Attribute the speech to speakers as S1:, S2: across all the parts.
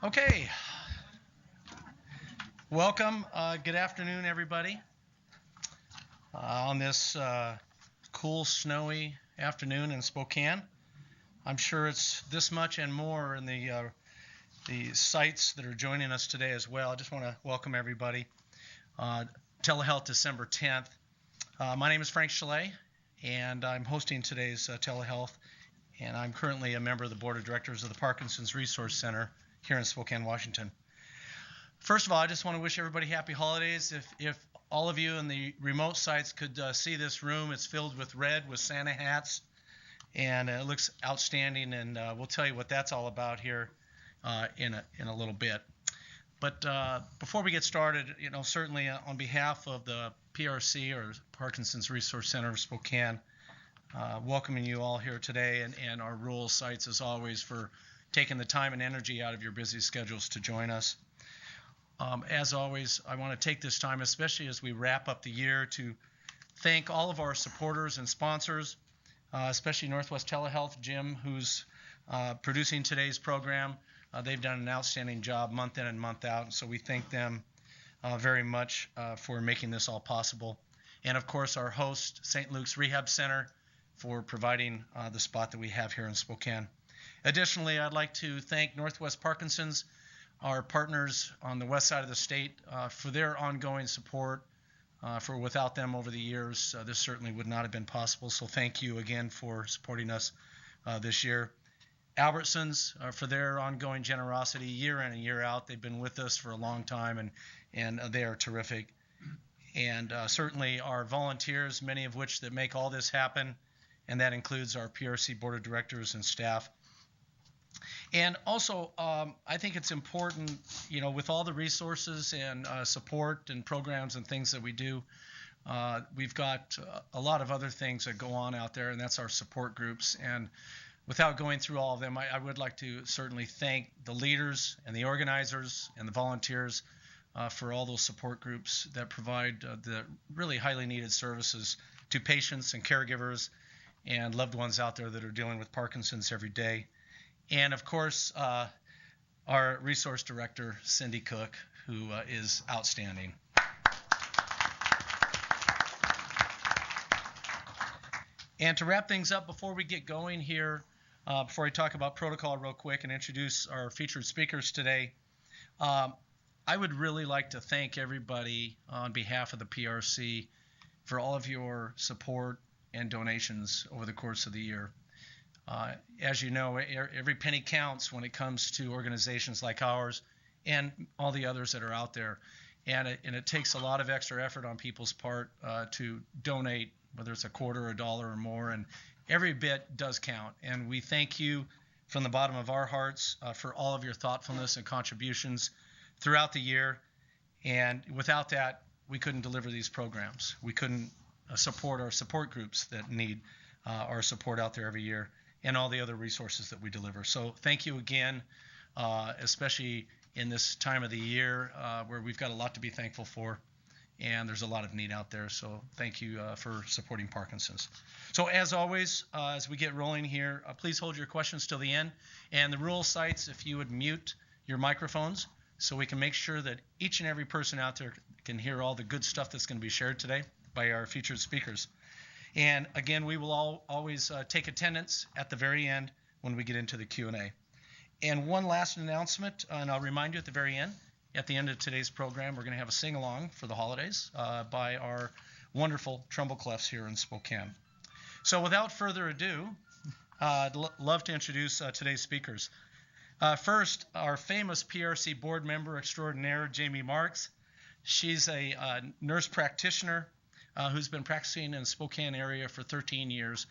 S1: Okay, welcome. Good afternoon, everybody. On this cool, snowy afternoon in Spokane. I'm sure it's this much and more in the sites that are joining us today as well. I just want to welcome everybody. Telehealth December 10th. My name is Frank Chalet, and I'm hosting today's telehealth. And I'm currently a member of the Board of Directors of the Parkinson's Resource Center here in Spokane, Washington. First of all, I just want to wish everybody happy holidays. If all of you in the remote sites could see this room, it's filled with red with Santa hats, and it looks outstanding, and we'll tell you what that's all about here in a little bit. But before we get started, certainly on behalf of the PRC, or Parkinson's Resource Center of Spokane, welcoming you all here today, and our rural sites as always for taking the time and energy out of your busy schedules to join us. As always, I want to take this time, especially as we wrap up the year, to thank all of our supporters and sponsors, especially Northwest Telehealth, Jim, who's producing today's program. They've done an outstanding job month in and month out, and so we thank them very much for making this all possible. And of course, our host, St. Luke's Rehab Center, for providing the spot that we have here in Spokane. Additionally, I'd like to thank Northwest Parkinson's, our partners on the west side of the state, for their ongoing support. Without them over the years, this certainly would not have been possible. So thank you again for supporting us this year. Albertsons, for their ongoing generosity year in and year out. They've been with us for a long time, and they are terrific. And certainly our volunteers, many of which that make all this happen, and that includes our PRC Board of Directors and staff. And also, I think it's important, with all the resources and support and programs and things that we do, we've got a lot of other things that go on out there, and that's our support groups. And without going through all of them, I would like to certainly thank the leaders and the organizers and the volunteers for all those support groups that provide the really highly needed services to patients and caregivers and loved ones out there that are dealing with Parkinson's every day. And of course, our resource director, Cindy Cook, who is outstanding. And to wrap things up, before we get going here, before I talk about protocol real quick and introduce our featured speakers today, I would really like to thank everybody on behalf of the PRC for all of your support and donations over the course of the year. As you know, every penny counts when it comes to organizations like ours and all the others that are out there. And it takes a lot of extra effort on people's part to donate, whether it's a quarter, a dollar, or more. And every bit does count. And we thank you from the bottom of our hearts for all of your thoughtfulness and contributions throughout the year. And without that, we couldn't deliver these programs. We couldn't support our support groups that need our support out there every year, and all the other resources that we deliver. So thank you again, especially in this time of the year where we've got a lot to be thankful for, and there's a lot of need out there. So thank you for supporting Parkinson's. So as always, as we get rolling here, please hold your questions till the end. And the rural sites, if you would mute your microphones so we can make sure that each and every person out there can hear all the good stuff that's going to be shared today by our featured speakers. And again, we will always take attendance at the very end when we get into the Q&A. And one last announcement, and I'll remind you at the end of today's program, we're going to have a sing-along for the holidays by our wonderful Tremble Clefs here in Spokane. So without further ado, I'd love to introduce today's speakers. First, our famous PRC board member extraordinaire, Jamie Marks. She's a nurse practitioner who's been practicing in the Spokane area for 13 years.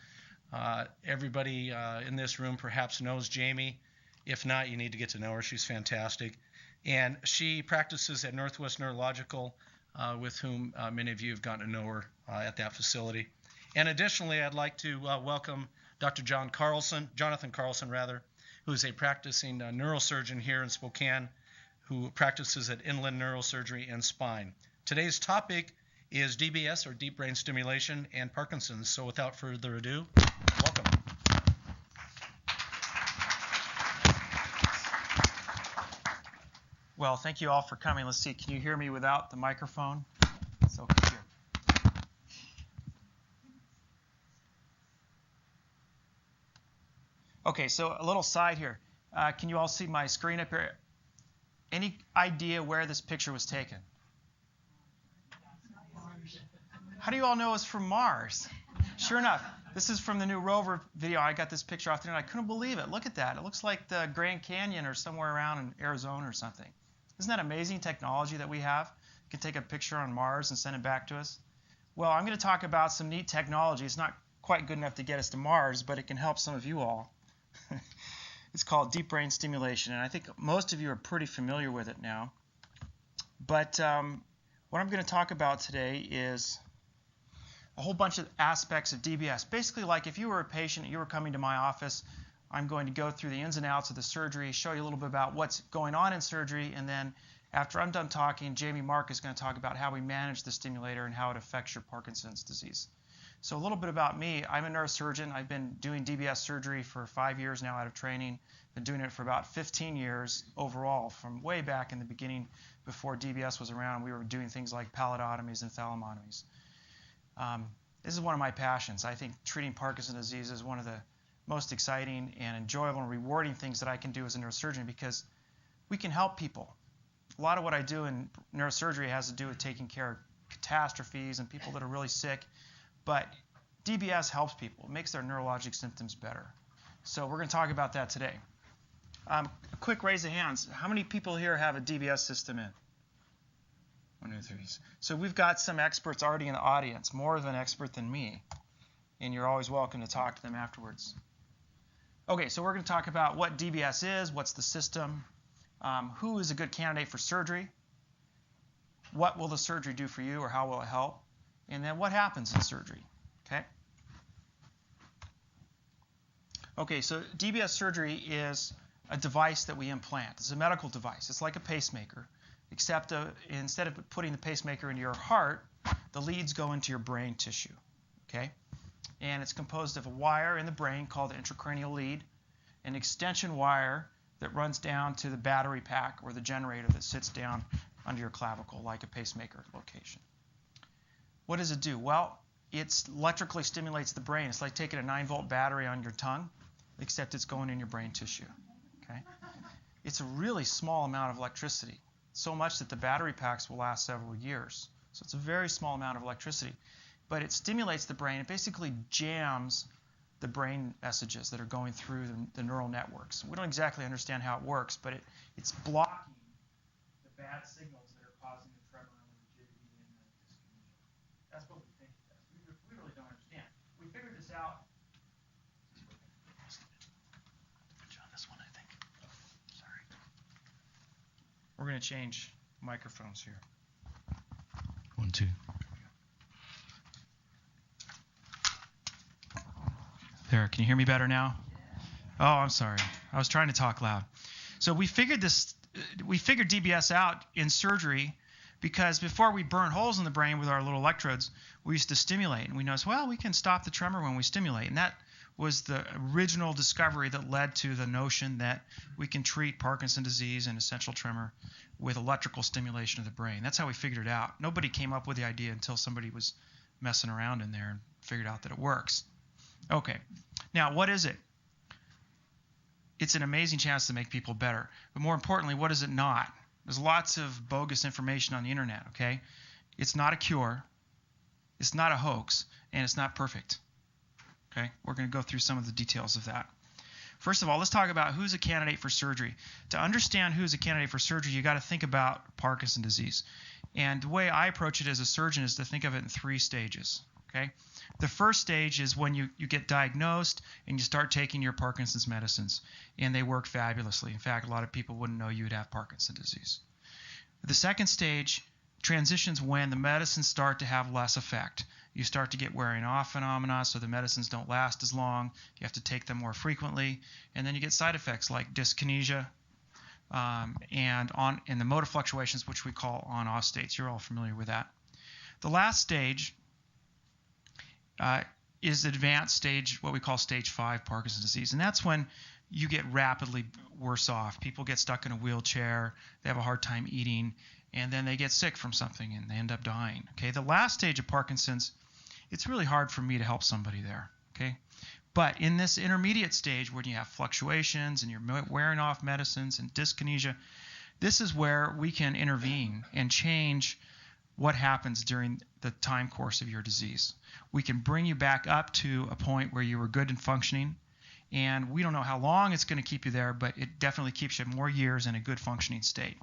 S1: Everybody in this room perhaps knows Jamie. If not, you need to get to know her. She's fantastic. And she practices at Northwest Neurological, with whom many of you have gotten to know her at that facility. And additionally, I'd like to welcome Dr. Jonathan Carlson, who is a practicing neurosurgeon here in Spokane, who practices at Inland Neurosurgery and Spine. Today's topic is DBS, or deep brain stimulation, and Parkinson's. So without further ado, welcome.
S2: Well, thank you all for coming. Let's see, can you hear me without the microphone? It's okay here. Okay, so a little side here. Can you all see my screen up here? Any idea where this picture was taken? How do you all know it's from Mars? Sure enough, this is from the new rover video. I got this picture off there, and I couldn't believe it. Look at that. It looks like the Grand Canyon or somewhere around in Arizona or something. Isn't that amazing technology that we have? You can take a picture on Mars and send it back to us. Well, I'm going to talk about some neat technology. It's not quite good enough to get us to Mars, but it can help some of you all. It's called deep brain stimulation, and I think most of you are pretty familiar with it now. But what I'm going to talk about today is a whole bunch of aspects of DBS. Basically, like if you were a patient and you were coming to my office, I'm going to go through the ins and outs of the surgery, show you a little bit about what's going on in surgery, and then after I'm done talking, Jamie Mark is going to talk about how we manage the stimulator and how it affects your Parkinson's disease. So a little bit about me. I'm a neurosurgeon. I've been doing DBS surgery for 5 years now out of training. Been doing it for about 15 years overall, from way back in the beginning before DBS was around. We were doing things like pallidotomies and thalamotomies. This is one of my passions. I think treating Parkinson's disease is one of the most exciting and enjoyable and rewarding things that I can do as a neurosurgeon because we can help people. A lot of what I do in neurosurgery has to do with taking care of catastrophes and people that are really sick. But DBS helps people. It makes their neurologic symptoms better. So we're going to talk about that today. A quick raise of hands. How many people here have a DBS system in? 1, 2, 3. So we've got some experts already in the audience, more of an expert than me. And you're always welcome to talk to them afterwards. Okay, so we're going to talk about what DBS is, what's the system, who is a good candidate for surgery, what will the surgery do for you or how will it help, and then what happens in surgery, okay? Okay, so DBS surgery is a device that we implant. It's a medical device. It's like a pacemaker, except instead of putting the pacemaker into your heart, the leads go into your brain tissue, okay? And it's composed of a wire in the brain called the intracranial lead, an extension wire that runs down to the battery pack or the generator that sits down under your clavicle like a pacemaker location. What does it do? Well, it electrically stimulates the brain. It's like taking a 9-volt battery on your tongue, except it's going in your brain tissue. Okay? It's a really small amount of electricity, so much that the battery packs will last several years. So it's a very small amount of electricity. But it stimulates the brain. It basically jams the brain messages that are going through the neural networks. We don't exactly understand how it works, but it's blocking the bad signals that are causing the tremor and the rigidity and the dyskinesia. That's what we think it does. We really don't understand. We figured this out. On this one, I think. Sorry. We're going to change microphones here.
S3: 1, 2.
S2: There, can you hear me better now? Oh, I'm sorry. I was trying to talk loud. So we figured DBS out in surgery because before we burn holes in the brain with our little electrodes, we used to stimulate. And we noticed, well, we can stop the tremor when we stimulate. And that was the original discovery that led to the notion that we can treat Parkinson's disease and essential tremor with electrical stimulation of the brain. That's how we figured it out. Nobody came up with the idea until somebody was messing around in there and figured out that it works. Okay, now what is it? It's an amazing chance to make people better. But more importantly, what is it not? There's lots of bogus information on the internet, okay? It's not a cure, it's not a hoax, and it's not perfect. Okay, we're going to go through some of the details of that. First of all, let's talk about who's a candidate for surgery. To understand who's a candidate for surgery, you got to think about Parkinson's disease. And the way I approach it as a surgeon is to think of it in 3 stages, okay? The first stage is when you get diagnosed and you start taking your Parkinson's medicines, and they work fabulously. In fact, a lot of people wouldn't know you would have Parkinson's disease. The second stage transitions when the medicines start to have less effect. You start to get wearing off phenomena, so the medicines don't last as long. You have to take them more frequently, and then you get side effects like dyskinesia and the motor fluctuations, which we call on-off states. You're all familiar with that. The last stage is advanced stage, what we call stage 5 Parkinson's disease. And that's when you get rapidly worse off. People get stuck in a wheelchair, they have a hard time eating, and then they get sick from something and they end up dying. Okay, the last stage of Parkinson's, it's really hard for me to help somebody there. Okay, but in this intermediate stage when you have fluctuations and you're wearing off medicines and dyskinesia, this is where we can intervene and change what happens during the time course of your disease. We can bring you back up to a point where you were good and functioning, and we don't know how long it's going to keep you there, but it definitely keeps you more years in a good functioning state.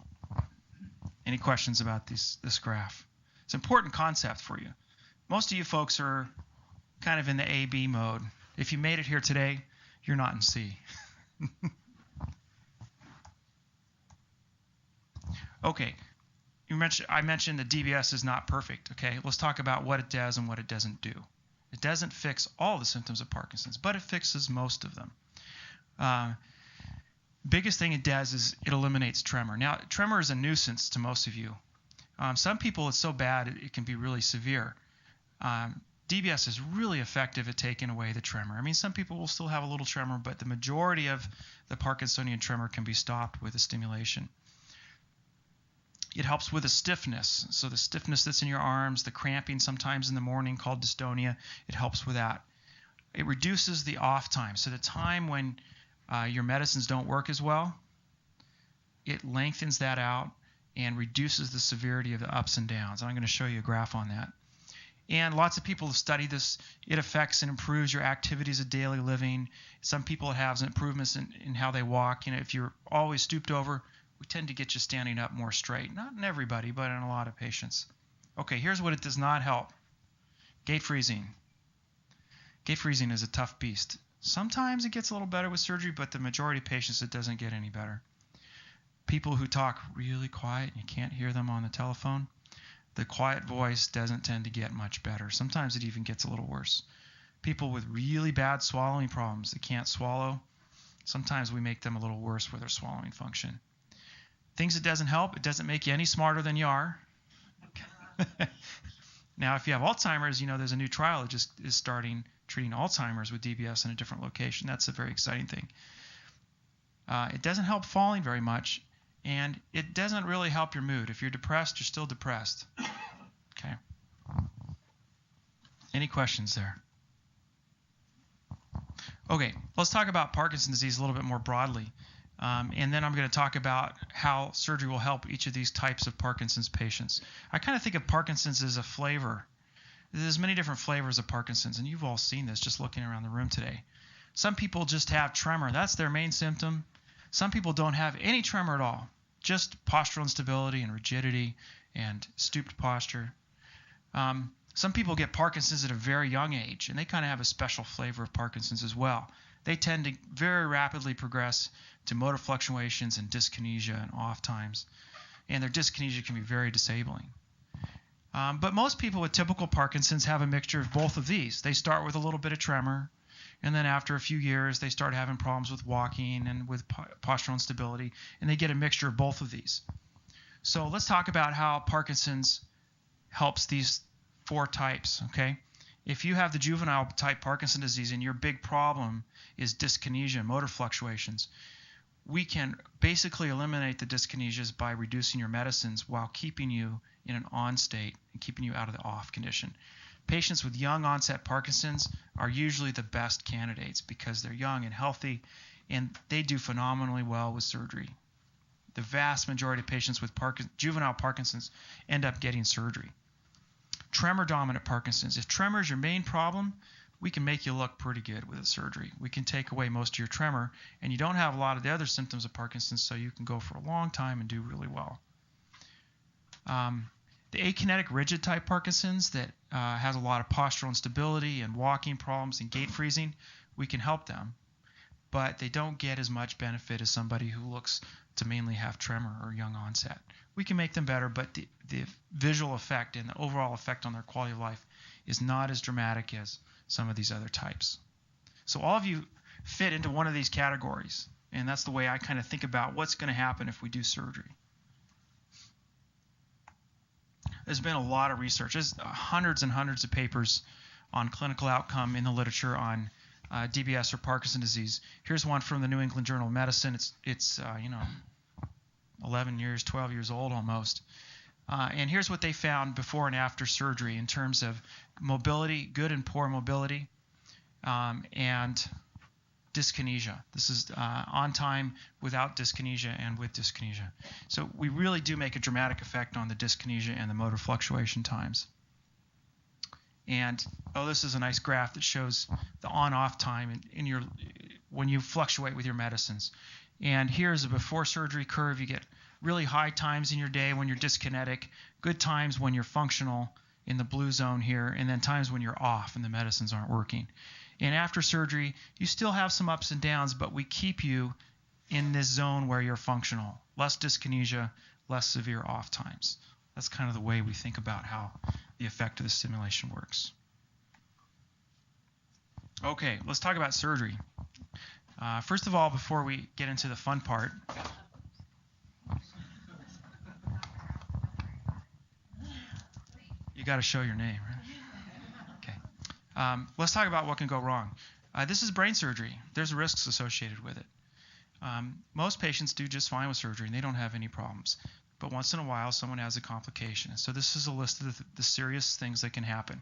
S2: Any questions about this graph? It's an important concept for you. Most of you folks are kind of in the A-B mode. If you made it here today, you're not in C. Okay, I mentioned that DBS is not perfect. Okay, let's talk about what it does and what it doesn't do. It doesn't fix all the symptoms of Parkinson's, but it fixes most of them. Biggest thing it does is it eliminates tremor. Now, tremor is a nuisance to most of you. Some people, it's so bad it can be really severe. DBS is really effective at taking away the tremor. I mean, some people will still have a little tremor, but the majority of the Parkinsonian tremor can be stopped with a stimulation. It helps with the stiffness. So the stiffness that's in your arms, the cramping sometimes in the morning called dystonia, it helps with that. It reduces the off time. So the time when your medicines don't work as well, it lengthens that out and reduces the severity of the ups and downs. I'm going to show you a graph on that. And lots of people have studied this. It affects and improves your activities of daily living. Some people it has improvements in how they walk. You know, if you're always stooped over, we tend to get you standing up more straight. Not in everybody, but in a lot of patients. Okay, here's what it does not help. Gait freezing. Gait freezing is a tough beast. Sometimes it gets a little better with surgery, but the majority of patients it doesn't get any better. People who talk really quiet, you can't hear them on the telephone, the quiet voice doesn't tend to get much better. Sometimes it even gets a little worse. People with really bad swallowing problems, they can't swallow, sometimes we make them a little worse with their swallowing function. Things it doesn't help, it doesn't make you any smarter than you are. Now, if you have Alzheimer's, you know there's a new trial that just is starting treating Alzheimer's with DBS in a different location. That's a very exciting thing. It doesn't help falling very much, and it doesn't really help your mood. If you're depressed, you're still depressed. Okay. Any questions there? Okay, let's talk about Parkinson's disease a little bit more broadly. And then I'm going to talk about how surgery will help each of these types of Parkinson's patients. I kind of think of Parkinson's as a flavor. There's many different flavors of Parkinson's, and you've all seen this just looking around the room today. Some people just have tremor. That's their main symptom. Some people don't have any tremor at all, just postural instability and rigidity and stooped posture. Some people get Parkinson's at a very young age, and they kind of have a special flavor of Parkinson's as well. They tend to very rapidly progress to motor fluctuations and dyskinesia and off times. And their dyskinesia can be very disabling. But most people with typical Parkinson's have a mixture of both of these. They start with a little bit of tremor, and then after a few years, they start having problems with walking and with postural instability, and they get a mixture of both of these. So let's talk about how Parkinson's helps these four types, okay? If you have the juvenile type Parkinson disease and your big problem is dyskinesia and motor fluctuations, we can basically eliminate the dyskinesias by reducing your medicines while keeping you in an on state and keeping you out of the off condition. Patients with young onset Parkinson's are usually the best candidates because they're young and healthy, and they do phenomenally well with surgery. The vast majority of patients with juvenile Parkinson's end up getting surgery. Tremor-dominant Parkinson's. If tremor is your main problem, we can make you look pretty good with a surgery. We can take away most of your tremor, and you don't have a lot of the other symptoms of Parkinson's, so you can go for a long time and do really well. The akinetic rigid type Parkinson's that has a lot of postural instability and walking problems and gait freezing, we can help them, but they don't get as much benefit as somebody who looks to mainly have tremor or young onset. We can make them better, but the visual effect and the overall effect on their quality of life is not as dramatic as some of these other types. So all of you fit into one of these categories, and that's the way I kind of think about what's going to happen if we do surgery. There's been a lot of research. There's hundreds and hundreds of papers on clinical outcome in the literature on DBS or Parkinson disease. Here's one from the New England Journal of Medicine. It's 11 years, 12 years old almost. And here's what they found before and after surgery in terms of mobility, good and poor mobility, and dyskinesia. This is on time without dyskinesia and with dyskinesia. So we really do make a dramatic effect on the dyskinesia and the motor fluctuation times. And this is a nice graph that shows the on-off time when you fluctuate with your medicines. And here's a before surgery curve. You get really high times in your day when you're dyskinetic, good times when you're functional in the blue zone here, and then times when you're off and the medicines aren't working. And after surgery, you still have some ups and downs, but we keep you in this zone where you're functional. Less dyskinesia, less severe off times. That's kind of the way we think about how the effect of the stimulation works. Okay, let's talk about surgery. First of all, before we get into the fun part, you got to show your name, right? Okay. Let's talk about what can go wrong. This is brain surgery. There's risks associated with it. Most patients do just fine with surgery, and they don't have any problems. But once in a while, someone has a complication. So this is a list of the serious things that can happen.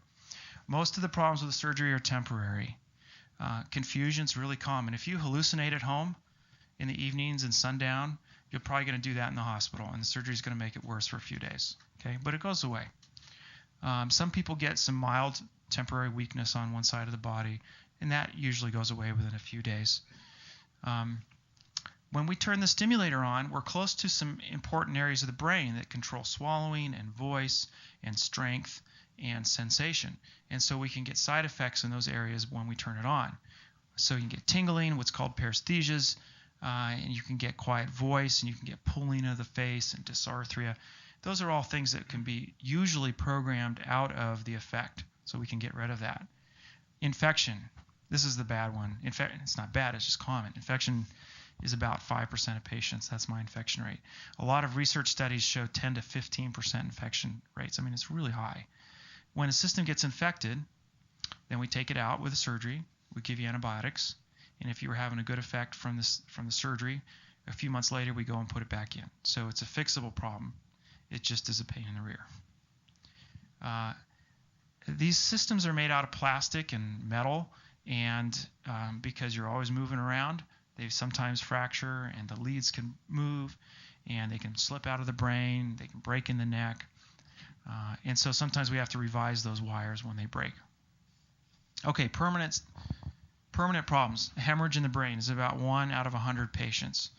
S2: Most of the problems with the surgery are temporary. Confusion's really common. If you hallucinate at home in the evenings and sundown, you're probably going to do that in the hospital, and the surgery is going to make it worse for a few days. Okay, but it goes away. Some people get some mild temporary weakness on one side of the body, and that usually goes away within a few days. When we turn the stimulator on, we're close to some important areas of the brain that control swallowing and voice and strength and sensation. And so we can get side effects in those areas when we turn it on. So you can get tingling, what's called paresthesias, and you can get quiet voice, and you can get pulling of the face and dysarthria. Those are all things that can be usually programmed out of the effect, so we can get rid of that. Infection. This is the bad one. In fact, it's not bad, it's just common. Infection is about 5% of patients. That's my infection rate. A lot of research studies show 10 to 15% infection rates. I mean, it's really high. When a system gets infected, then we take it out with a surgery. We give you antibiotics. And if you were having a good effect from the surgery, a few months later we go and put it back in. So it's a fixable problem. It just is a pain in the rear. These systems are made out of plastic and metal, and because you're always moving around, they sometimes fracture, and the leads can move, and they can slip out of the brain, they can break in the neck, and so sometimes we have to revise those wires when they break. Okay, permanent problems. Hemorrhage in the brain is about 1 out of 100 patients.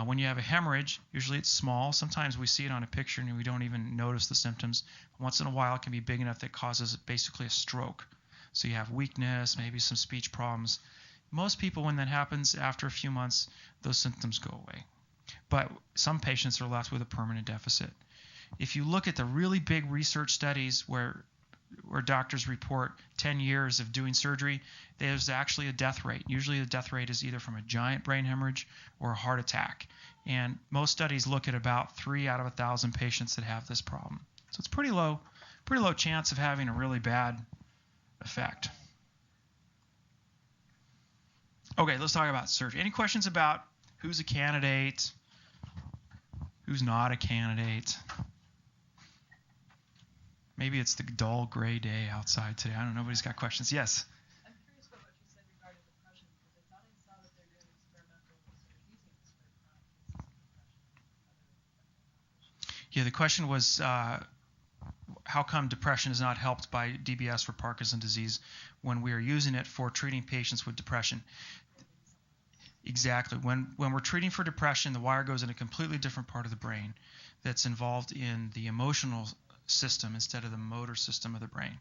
S2: When you have a hemorrhage, usually it's small. Sometimes we see it on a picture and we don't even notice the symptoms. Once in a while, it can be big enough that it causes basically a stroke. So you have weakness, maybe some speech problems. Most people, when that happens, after a few months, those symptoms go away. But some patients are left with a permanent deficit. If you look at the really big research studies where doctors report 10 years of doing surgery, there's actually a death rate. Usually the death rate is either from a giant brain hemorrhage or a heart attack. And most studies look at about 3 out of 1,000 patients that have this problem. So it's pretty low chance of having a really bad effect. Okay, let's talk about surgery. Any questions about who's a candidate, who's not a candidate? Maybe it's the dull gray day outside today. I don't know. Nobody's got questions. Yes?
S4: I'm curious about what you said regarding depression, because I thought I saw that they're doing experimental research using this for chronic depression.
S2: Yeah, the question was how come depression is not helped by DBS for Parkinson's disease when we are using it for treating patients with depression? Exactly. When we're treating for depression, the wire goes in a completely different part of the brain that's involved in the emotional system instead of the motor system of the brain.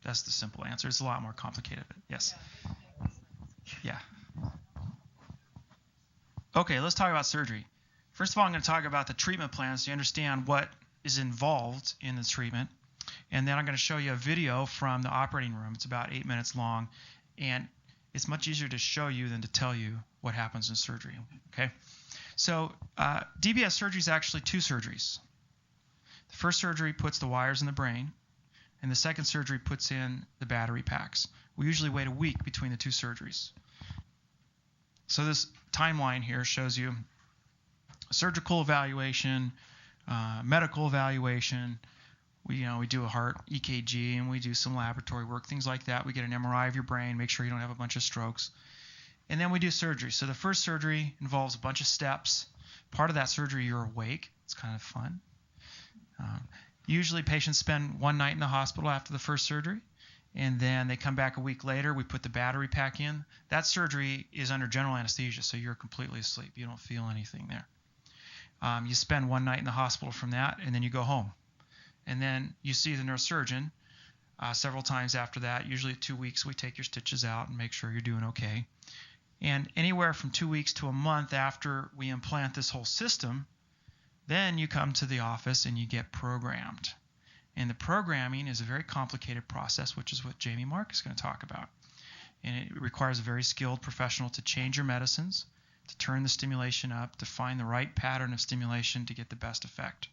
S2: That's the simple answer. It's a lot more complicated. Yes? Yeah. Okay, let's talk about surgery. First of all, I'm going to talk about the treatment plan so you understand what is involved in the treatment. And then I'm going to show you a video from the operating room. It's about 8 minutes long. And it's much easier to show you than to tell you what happens in surgery. Okay? So DBS surgery is actually 2 surgeries. The first surgery puts the wires in the brain, and the second surgery puts in the battery packs. we usually wait a week between the two surgeries. So this timeline here shows you surgical evaluation, medical evaluation. We do a heart EKG and we do some laboratory work, things like that. We get an MRI of your brain, make sure you don't have a bunch of strokes. And then we do surgery. So the first surgery involves a bunch of steps. Part of that surgery, you're awake. It's kind of fun. Usually patients spend one night in the hospital after the first surgery, and then they come back a week later. We put the battery pack in. That surgery is under general anesthesia, so you're completely asleep. You don't feel anything there. You spend one night in the hospital from that, and then you go home. And then you see the neurosurgeon several times after that. Usually 2 weeks, we take your stitches out and make sure you're doing okay. And anywhere from 2 weeks to a month after we implant this whole system, then you come to the office and you get programmed. And the programming is a very complicated process, which is what Jamie Mark is going to talk about. And it requires a very skilled professional to change your medicines, to turn the stimulation up, to find the right pattern of stimulation to get the best effect.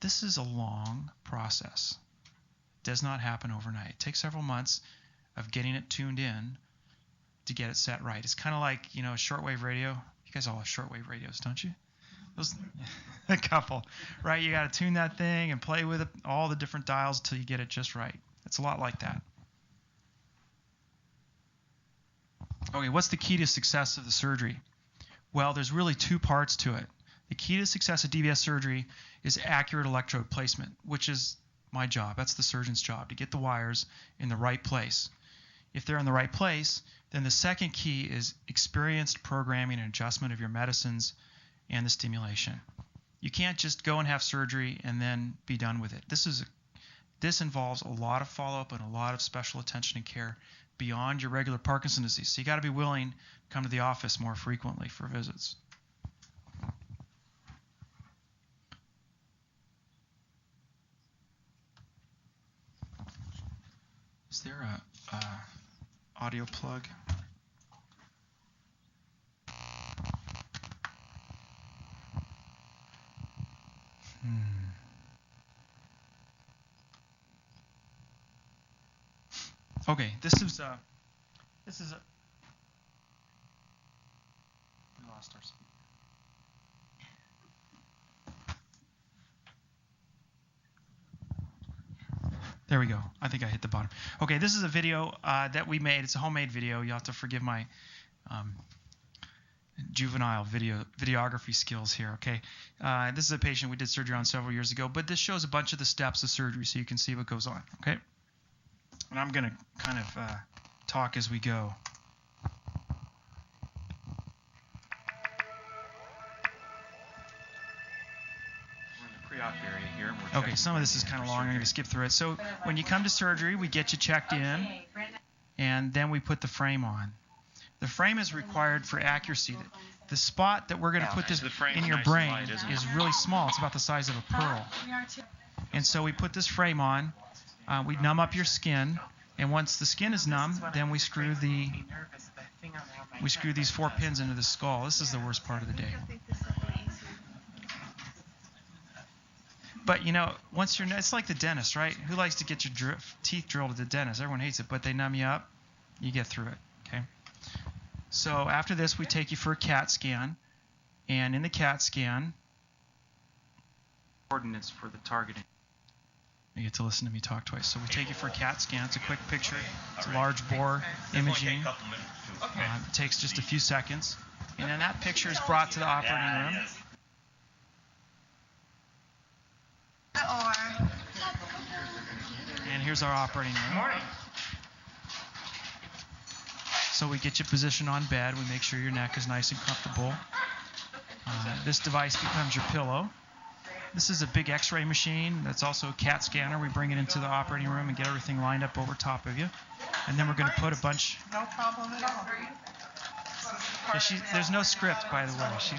S2: This is a long process. It does not happen overnight. It takes several months of getting it tuned in to get it set right. It's kind of like, a shortwave radio. You guys all have shortwave radios, don't you? A couple, right? You got to tune that thing and play with it, all the different dials until you get it just right. It's a lot like that. Okay, what's the key to success of the surgery? Well, there's really two parts to it. The key to success of DBS surgery is accurate electrode placement, which is my job. That's the surgeon's job, to get the wires in the right place. If they're in the right place, then the second key is experienced programming and adjustment of your medicines and the stimulation. You can't just go and have surgery and then be done with it. This involves a lot of follow-up and a lot of special attention and care beyond your regular Parkinson's disease. So you got to be willing to come to the office more frequently for visits. Is there a audio plug? Okay, this is a. We lost our speaker. There we go. I think I hit the bottom. Okay, this is a video that we made. It's a homemade video. You'll have to forgive my juvenile videography skills here, okay? This is a patient we did surgery on several years ago, but this shows a bunch of the steps of surgery so you can see what goes on, okay? And I'm going to kind of talk as we go. We're in the pre-op area here. Okay, some of this is kind of long. I'm going to skip through it. So when you come to surgery, we get you checked in, and then we put the frame on. The frame is required for accuracy. The spot that we're going to put this in your brain is really small. It's about the size of a pearl. And so we put this frame on. We numb up your skin, and once the skin is numb, then we screw these 4 pins into the skull. This is the worst part of the day. But once it's like the dentist, right? Who likes to get your teeth drilled at the dentist? Everyone hates it, but they numb you up, you get through it. Okay. So after this, we take you for a CAT scan, and in the CAT scan, coordinates for the targeting. You get to listen to me talk twice. So we take you for a CAT scan. It's a quick picture. It's a large bore imaging. It takes just a few seconds. And then that picture is brought to the operating room. And here's our operating room. So we get you positioned on bed. We make sure your neck is nice and comfortable. This device becomes your pillow. This is a big x-ray machine. That's also a CAT scanner. We bring it into the operating room and get everything lined up over top of you. And then we're going to put a bunch...
S4: No problem at all.
S2: Yeah, there's no script, by the way. You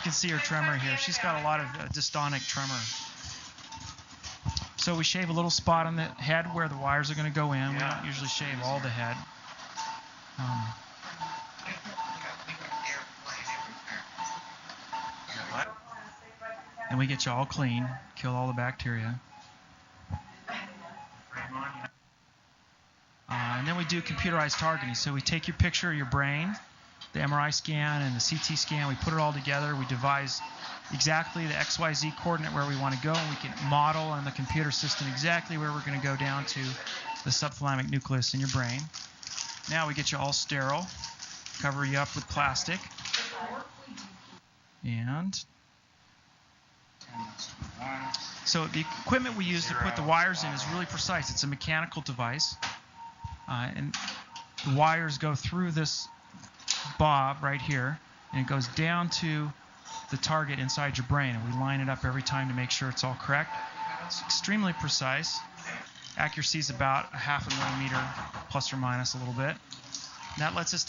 S2: can see her tremor here. She's got a lot of dystonic tremor. So we shave a little spot on the head where the wires are going to go in. We don't usually shave all the head. And we get you all clean, kill all the bacteria. do computerized targeting. So we take your picture of your brain, the MRI scan and the CT scan, we put it all together, we devise exactly the XYZ coordinate where we want to go, and we can model on the computer system exactly where we're going to go down to the subthalamic nucleus in your brain. Now we get you all sterile, cover you up with plastic, and so the equipment we use to put the wires in is really precise. It's a mechanical device, and the wires go through this bob right here, and it goes down to the target inside your brain, and we line it up every time to make sure it's all correct. It's extremely precise. Accuracy is about 0.5 millimeter, plus or minus a little bit. And that lets us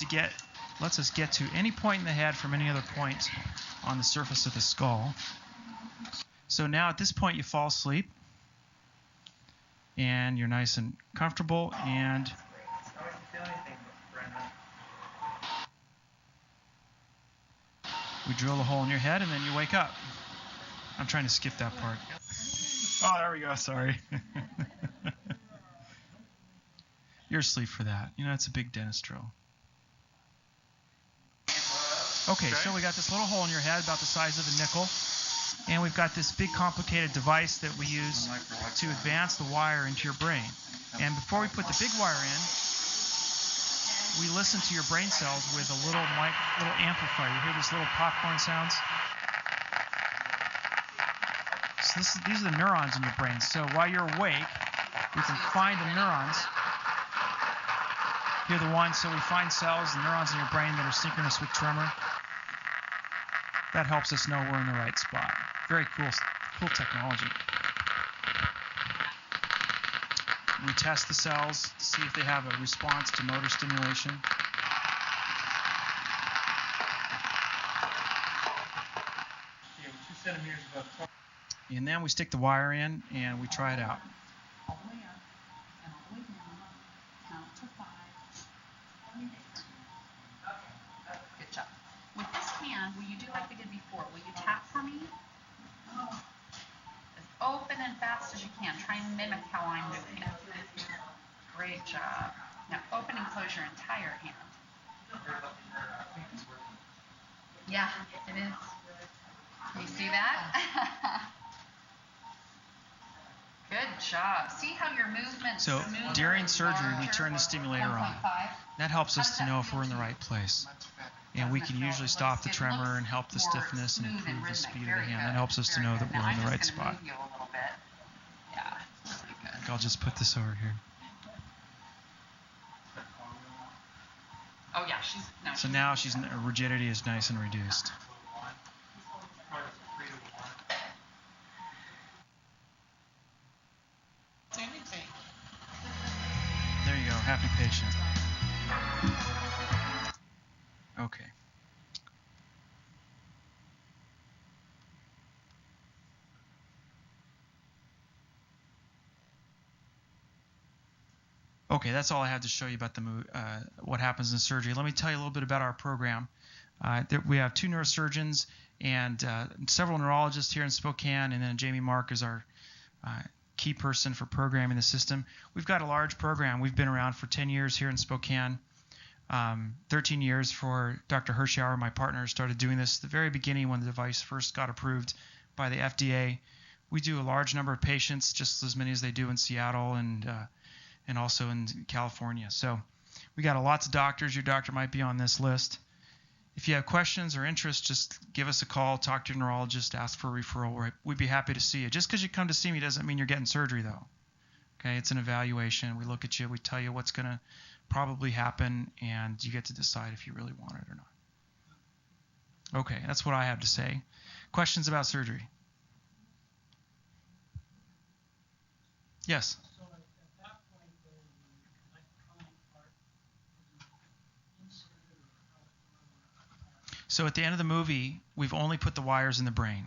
S2: get to any point in the head from any other point on the surface of the skull. So now at this point you fall asleep, and you're nice and comfortable, and we drill a hole in your head, and then you wake up. I'm trying to skip that part. Oh, there we go. Sorry. You're asleep for that. You know, it's a big dentist drill. Okay, so we got this little hole in your head about the size of a nickel. And we've got this big complicated device that we use to advance the wire into your brain. And before we put the big wire in, we listen to your brain cells with a little amplifier. You hear these little popcorn sounds? So these are the neurons in your brain. So while you're awake, we can find the neurons. Here are the ones. So we find cells, the neurons in your brain that are synchronous with tremor. That helps us know we're in the right spot. Very cool technology. We test the cells to see if they have a response to motor stimulation. And then we stick the wire in and we try it out.
S5: All the way up and all the way down. Count to 5. Good job. With this hand, will you do like we did before? Will you tap for me? As open and fast as you can. Try and mimic how I'm doing it. Great job. Now open and close your entire hand. Yeah, it is. You see that? Good job. See how your movement.
S2: So during surgery, we turn the stimulator on. That helps us to know if we're in the right place. And we can usually stop the tremor and help the stiffness and improve the speed of the hand. That helps us to know that we're in the right spot.
S5: Yeah, really good.
S2: I'll just put this over here.
S5: Oh yeah,
S2: So now her rigidity is nice and reduced. There you go, happy patient. Okay. Okay, that's all I have to show you about what happens in surgery. Let me tell you a little bit about our program. We have 2 neurosurgeons and several neurologists here in Spokane, and then Jamie Mark is our key person for programming the system. We've got a large program. We've been around for 10 years here in Spokane. 13 years for Dr. Hirschauer, my partner, started doing this at the very beginning when the device first got approved by the FDA. We do a large number of patients, just as many as they do in Seattle and also in California. So we got lots of doctors. Your doctor might be on this list. If you have questions or interest, just give us a call, talk to your neurologist, ask for a referral. We'd be happy to see you. Just because you come to see me doesn't mean you're getting surgery, though. Okay, it's an evaluation. We look at you. We tell you what's going to probably happen, and you get to decide if you really want it or not. Okay, that's what I have to say. Questions about surgery? Yes?
S6: So at that point, though, the electronic part is inserted or
S2: So at the end of the movie, we've only put the wires in the brain.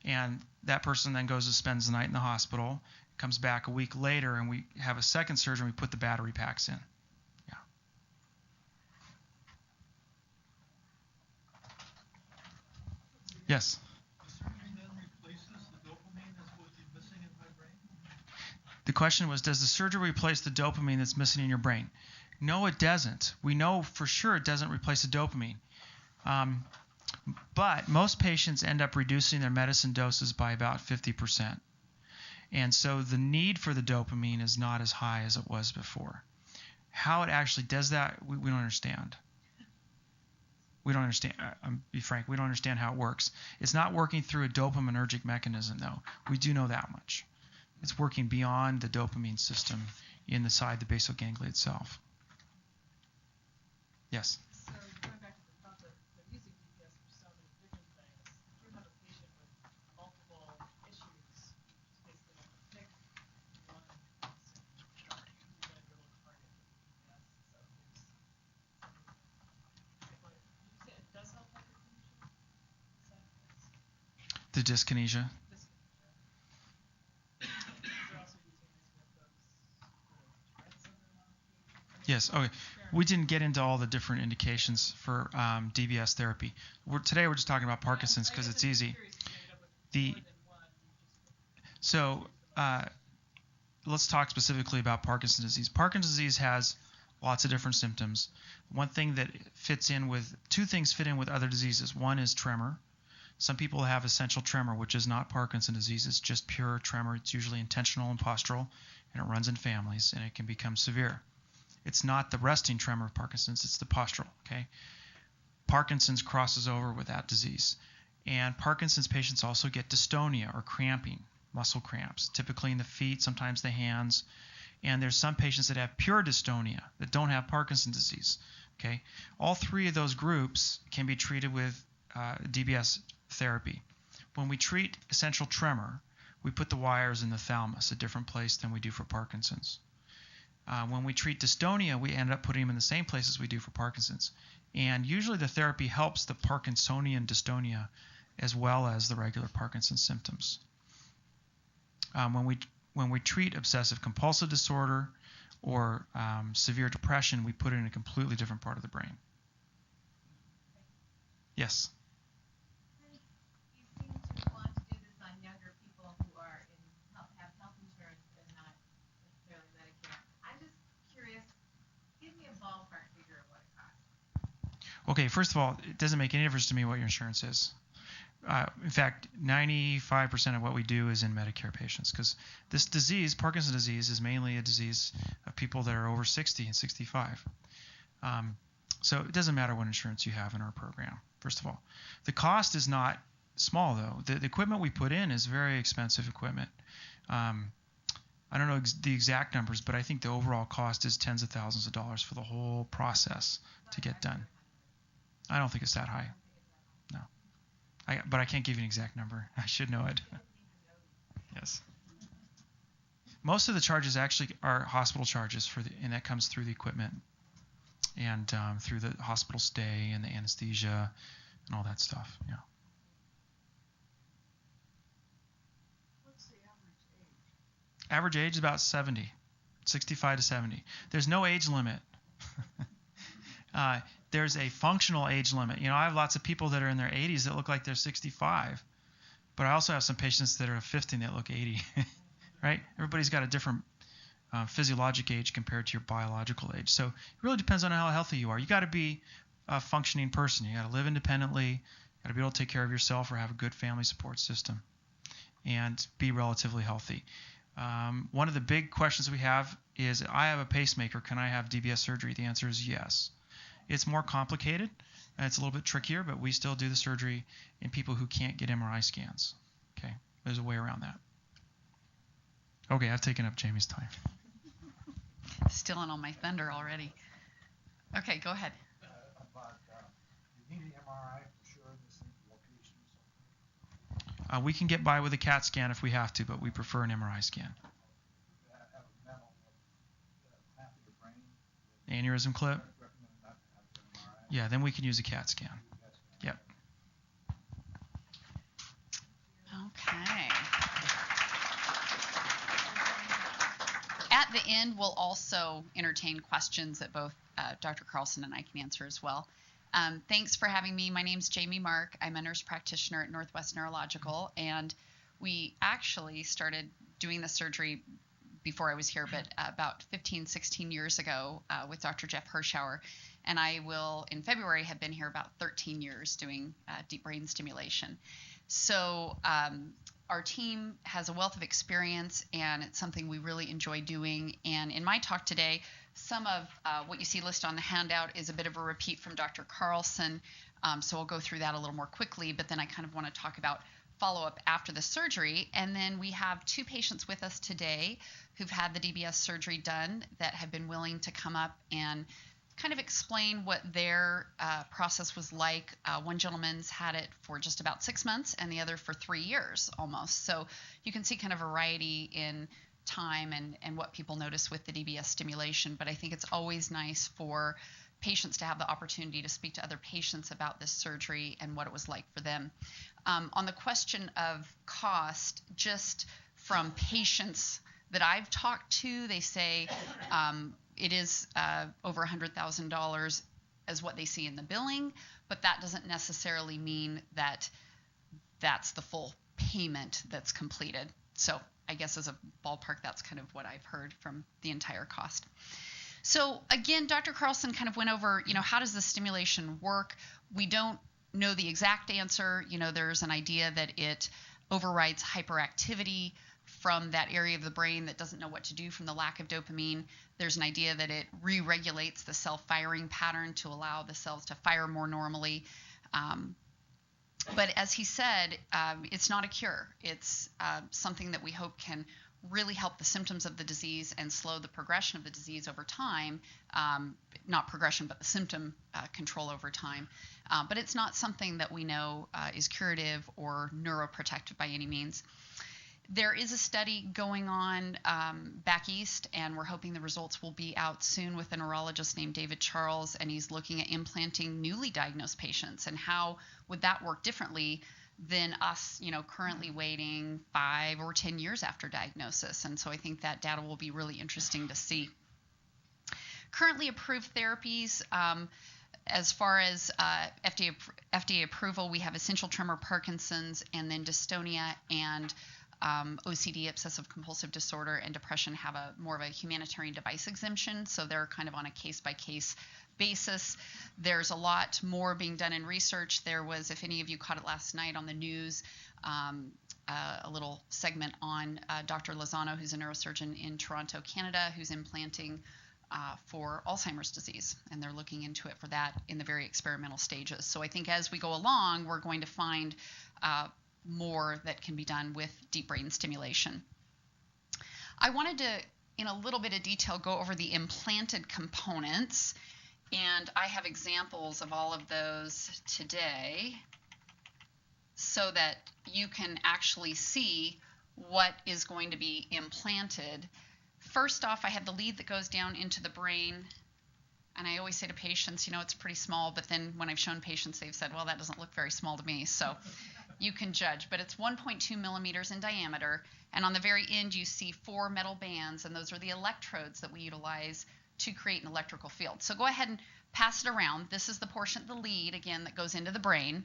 S2: And that person then goes and spends the night in the hospital, comes back a week later, and we have a second surgery, and we put the battery packs in. Yeah. Yes?
S6: the surgery then replaces the dopamine that's what is missing in my brain?
S2: The question was, does the surgery replace the dopamine that's missing in your brain? No, it doesn't. We know for sure it doesn't replace the dopamine. But most patients end up reducing their medicine doses by about 50%. And so the need for the dopamine is not as high as it was before. How it actually does that, we don't understand. We don't understand. Be frank, we don't understand how it works. It's not working through a dopaminergic mechanism, though. We do know that much. It's working beyond the dopamine system inside the basal ganglia itself. Yes?
S4: So going back to the thought that they're using DPS for so many different things, if you have a patient with multiple issues, basically like to pick one symptom, you're going to be able to target with DPS. So there's but did you say it does help hyperkinesia?
S2: The dyskinesia.
S4: You're also using this with those Tourette's syndrome on occasion?
S2: Yes. Okay. We didn't get into all the different indications for DBS therapy. Today we're just talking about Parkinson's because it's easy. So let's talk specifically about Parkinson's disease. Parkinson's disease has lots of different symptoms. One thing that fits in with, two things fit in with other diseases. One is tremor. Some people have essential tremor, which is not Parkinson's disease. It's just pure tremor. It's usually intentional and postural, and it runs in families, and it can become severe. It's not the resting tremor of Parkinson's, it's the postural, okay? Parkinson's crosses over with that disease. And Parkinson's patients also get dystonia or cramping, muscle cramps, typically in the feet, sometimes the hands. And there's some patients that have pure dystonia that don't have Parkinson's disease, okay? All three of those groups can be treated with DBS therapy. When we treat essential tremor, we put the wires in the thalamus, a different place than we do for Parkinson's. When we treat dystonia, we end up putting them in the same place as we do for Parkinson's. And usually the therapy helps the Parkinsonian dystonia as well as the regular Parkinson's symptoms. When we treat obsessive compulsive disorder or severe depression, we put it in a completely different part of the brain. Yes?
S7: You seem to want to do this on younger people who are have health insurance and not necessarily Medicare. I'm just curious, give me a ballpark figure of what it costs.
S2: Okay, first of all, it doesn't make any difference to me what your insurance is. In fact, 95% of what we do is in Medicare patients because this disease, Parkinson's disease, is mainly a disease of people that are over 60 and 65. So it doesn't matter what insurance you have in our program, first of all. The cost is not small, though. The equipment we put in is very expensive equipment. I don't know the exact numbers, but I think the overall cost is tens of thousands of dollars for the whole process to get done. I don't think it's that high. No. But I can't give you an exact number. I should know it. Yes. Most of the charges actually are hospital charges and that comes through the equipment and through the hospital stay and the anesthesia and all that stuff. Yeah.
S6: What's the average age?
S2: Average age is about 70, 65 to 70. There's no age limit. There's a functional age limit. I have lots of people that are in their 80s that look like they're 65, but I also have some patients that are 50 that look 80, right? Everybody's got a different physiologic age compared to your biological age. So it really depends on how healthy you are. You got to be a functioning person. You got to live independently. You got to be able to take care of yourself or have a good family support system and be relatively healthy. One of the big questions we have is, I have a pacemaker. Can I have DBS surgery? The answer is yes. It's more complicated, and it's a little bit trickier, but we still do the surgery in people who can't get MRI scans. Okay, there's a way around that. Okay, I've taken up Jamie's time.
S5: Stealing all my thunder already. Okay, go ahead.
S6: You need an MRI for sure in this location or something?
S2: We can get by with a CAT scan if we have to, but we prefer an MRI scan.
S6: Have a metal half of your brain.
S2: Aneurysm clip?
S6: Recommend not to have an MRI.
S2: Yeah, then we can use a CAT scan. Yep.
S5: Okay. At the end, we'll also entertain questions that both Dr. Carlson and I can answer as well. Thanks for having me. My name's Jamie Mark. I'm a nurse practitioner at Northwest Neurological, and we actually started doing the surgery before I was here, but about 15, 16 years ago with Dr. Jeff Hirschauer. And I will, in February, have been here about 13 years doing deep brain stimulation. So our team has a wealth of experience, and it's something we really enjoy doing. And in my talk today, some of what you see listed on the handout is a bit of a repeat from Dr. Carlson. So I'll go through that a little more quickly, but then I kind of want to talk about follow-up after the surgery. And then we have 2 patients with us today who've had the DBS surgery done that have been willing to come up and kind of explain what their process was like. One gentleman's had it for just about 6 months and the other for 3 years almost. So you can see kind of variety in time and what people notice with the DBS stimulation. But I think it's always nice for patients to have the opportunity to speak to other patients about this surgery and what it was like for them. On the question of cost, just from patients that I've talked to, they say it is over $100,000 as what they see in the billing, but that doesn't necessarily mean that that's the full payment that's completed. So I guess as a ballpark, that's kind of what I've heard from the entire cost. So again, Dr. Carlson kind of went over, how does the stimulation work? We don't know the exact answer. There's an idea that it overrides hyperactivity from that area of the brain that doesn't know what to do from the lack of dopamine. There's an idea that it re-regulates the cell firing pattern to allow the cells to fire more normally. But as he said, it's not a cure. It's something that we hope can really help the symptoms of the disease and slow the progression of the disease over time. Not progression, but the symptom control over time. But it's not something that we know is curative or neuroprotective by any means. There is a study going on back east, and we're hoping the results will be out soon with a neurologist named David Charles, and he's looking at implanting newly diagnosed patients and how would that work differently than us, currently waiting 5 or 10 years after diagnosis. And so I think that data will be really interesting to see. Currently approved therapies, as far as FDA approval, we have essential tremor, Parkinson's, and then dystonia and OCD, obsessive compulsive disorder, and depression have more of a humanitarian device exemption, so they're kind of on a case-by-case basis. There's a lot more being done in research. There was, if any of you caught it last night on the news, a little segment on Dr. Lozano, who's a neurosurgeon in Toronto, Canada, who's implanting for Alzheimer's disease, and they're looking into it for that in the very experimental stages. So I think as we go along, we're going to find more that can be done with deep brain stimulation. I wanted to, in a little bit of detail, go over the implanted components, and I have examples of all of those today so that you can actually see what is going to be implanted. First off, I have the lead that goes down into the brain, and I always say to patients, it's pretty small, but then when I've shown patients, they've said, well, that doesn't look very small to me. So you can judge, but it's 1.2 millimeters in diameter, and on the very end you see 4 metal bands, and those are the electrodes that we utilize to create an electrical field. So go ahead and pass it around. This is the portion of the lead, again, that goes into the brain.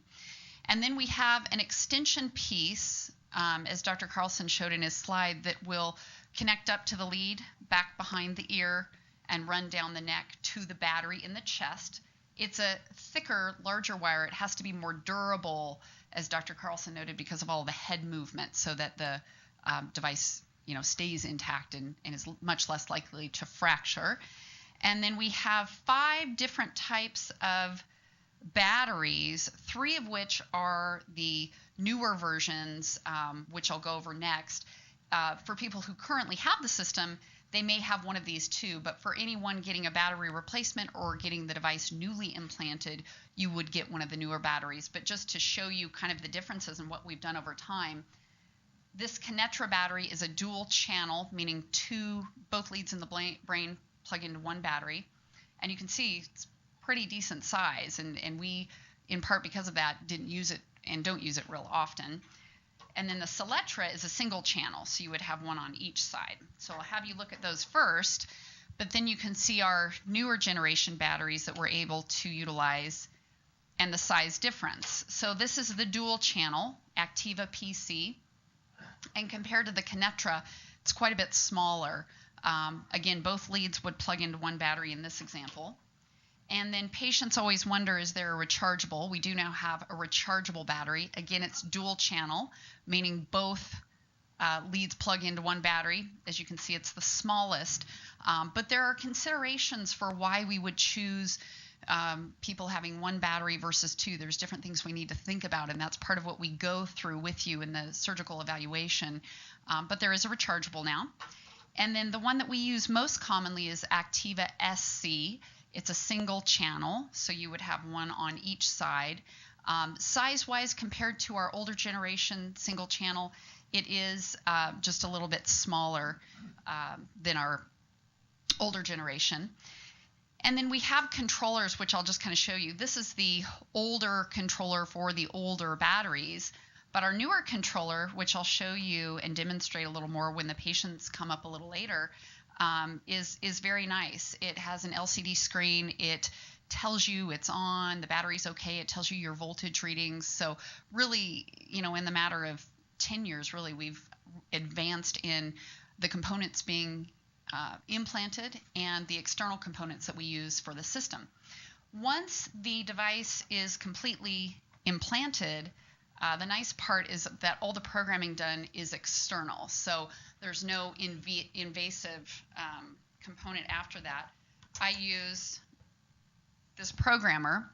S5: And then we have an extension piece, as Dr. Carlson showed in his slide, that will connect up to the lead, back behind the ear, and run down the neck to the battery in the chest. It's a thicker, larger wire. It has to be more durable, as Dr. Carlson noted, because of all the head movement, so that the device stays intact and is much less likely to fracture. And then we have 5 different types of batteries, 3 of which are the newer versions, which I'll go over next. For people who currently have the system, they may have one of these too, but for anyone getting a battery replacement or getting the device newly implanted, you would get one of the newer batteries. But just to show you kind of the differences in what we've done over time, this Kinetra battery is a dual channel, meaning both leads in the brain plug into one battery. And you can see it's pretty decent size, and we, in part because of that, didn't use it and don't use it real often. And then the Celetra is a single channel, so you would have one on each side. So I'll have you look at those first, but then you can see our newer generation batteries that we're able to utilize and the size difference. So this is the dual channel, Activa PC, and compared to the Kinetra, It's quite a bit smaller. Again, both leads would plug into one battery in this example. And then patients always wonder, is there a rechargeable? We do now have a rechargeable battery. Again, it's dual channel, meaning both leads plug into one battery. As you can see, it's the smallest. But there are considerations for why we would choose people having one battery versus two. There's different things we need to think about, and that's part of what we go through with you in the surgical evaluation. But there is a rechargeable now. And then the one that we use most commonly is Activa SC. It's a single channel, so you would have one on each side. Size-wise, compared to our older generation single channel, it is just a little bit smaller than our older generation. And then we have controllers, which I'll just kind of show you. This is the older controller for the older batteries. But our newer controller, which I'll show you and demonstrate a little more when the patients come up a little later, is very nice. It has an LCD screen. It tells you it's on, the battery's okay. It tells you your voltage readings. So really, in the matter of 10 years, really, we've advanced in the components being implanted and the external components that we use for the system. Once the device is completely implanted, the nice part is that all the programming done is external, so there's no invasive component after that. I use this programmer,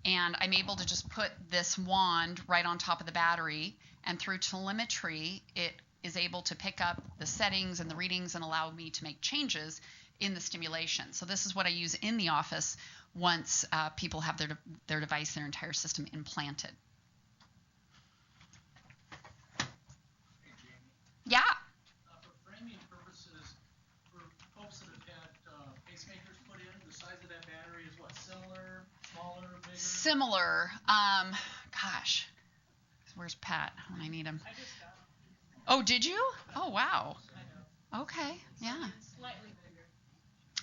S5: and I'm able to just put this wand right on top of the battery, and through telemetry, it is able to pick up the settings and the readings and allow me to make changes in the stimulation. So this is what I use in the office once people have their device, their entire system implanted. Yeah.
S1: For framing purposes, for folks that have had pacemakers put in, the size of that battery is what? Similar, smaller, bigger?
S5: Similar. Gosh, where's Pat when I need him?
S4: I just got them.
S5: Oh, did you? Oh, wow.
S4: I know.
S5: Okay, yeah.
S4: It's slightly bigger.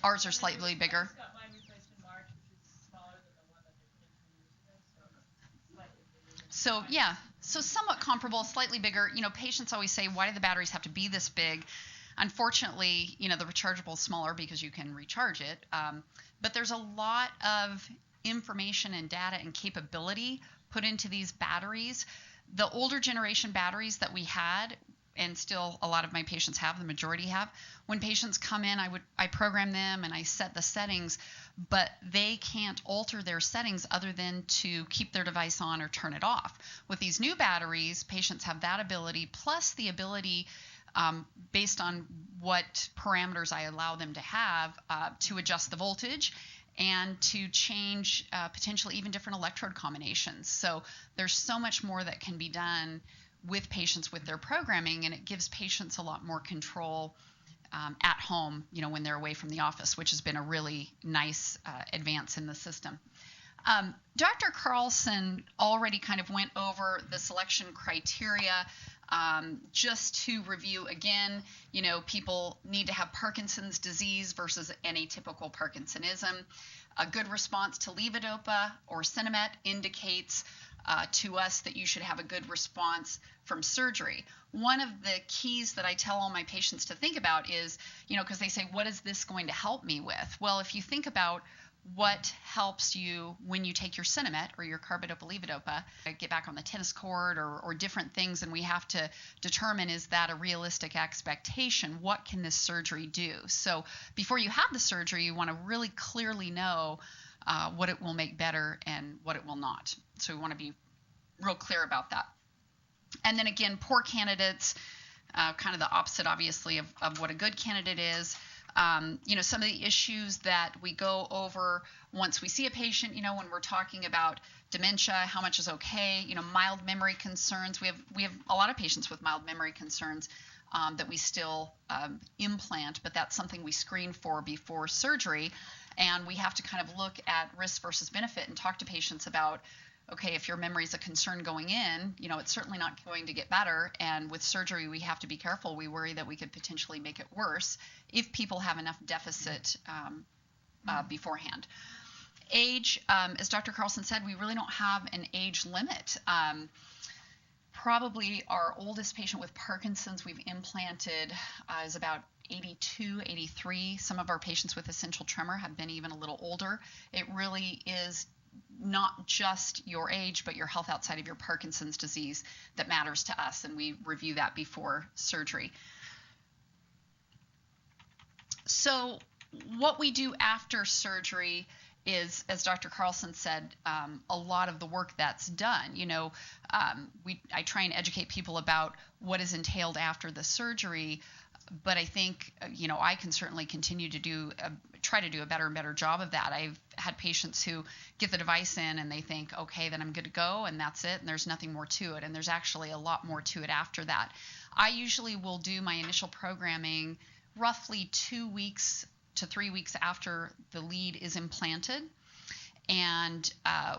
S5: Ours are slightly
S4: I
S5: bigger.
S4: just got mine replaced in March, which is smaller than the one that they put in 2 years ago, so it's slightly bigger.
S5: So yeah, so somewhat comparable, slightly bigger. Patients always say, why do the batteries have to be this big? Unfortunately, the rechargeable is smaller because you can recharge it. But there's a lot of information and data and capability put into these batteries. The older generation batteries that we had, and still a lot of my patients have, the majority have, when patients come in, I program them and I set the settings, but they can't alter their settings other than to keep their device on or turn it off. With these new batteries, patients have that ability, plus the ability, based on what parameters I allow them to have, to adjust the voltage and to change potentially even different electrode combinations. So there's so much more that can be done with patients with their programming, and it gives patients a lot more control at home, when they're away from the office, which has been a really nice advance in the system. Dr. Carlson already kind of went over the selection criteria. Just to review again, people need to have Parkinson's disease versus an atypical Parkinsonism. A good response to levodopa or Sinemet indicates to us that you should have a good response from surgery. One of the keys that I tell all my patients to think about is, because they say, what is this going to help me with? Well, if you think about what helps you when you take your Sinemet or your carbidopa-levodopa, get back on the tennis court or different things, and we have to determine, is that a realistic expectation? What can this surgery do? So before you have the surgery, you want to really clearly know what it will make better and what it will not. So we want to be real clear about that. And then again, poor candidates, kind of the opposite, obviously, of what a good candidate is. Some of the issues that we go over once we see a patient, when we're talking about dementia, how much is okay, mild memory concerns. We have a lot of patients with mild memory concerns that we still implant, but that's something we screen for before surgery. And we have to kind of look at risk versus benefit and talk to patients about, okay, if your memory is a concern going in, it's certainly not going to get better. And with surgery, we have to be careful. We worry that we could potentially make it worse if people have enough deficit beforehand. Age, as Dr. Carlson said, we really don't have an age limit. Probably our oldest patient with Parkinson's we've implanted is about 82, 83. Some of our patients with essential tremor have been even a little older. It really is not just your age, but your health outside of your Parkinson's disease that matters to us, and we review that before surgery. So what we do after surgery is, as Dr. Carlson said, a lot of the work that's done. You know, I try and educate people about what is entailed after the surgery, but I think, you know, I can certainly continue to try to do a better and better job of that. I've had patients who get the device in and they think, okay, then I'm good to go, and that's it, and there's nothing more to it, and there's actually a lot more to it after that. I usually will do my initial programming roughly 2 weeks to 3 weeks after the lead is implanted. And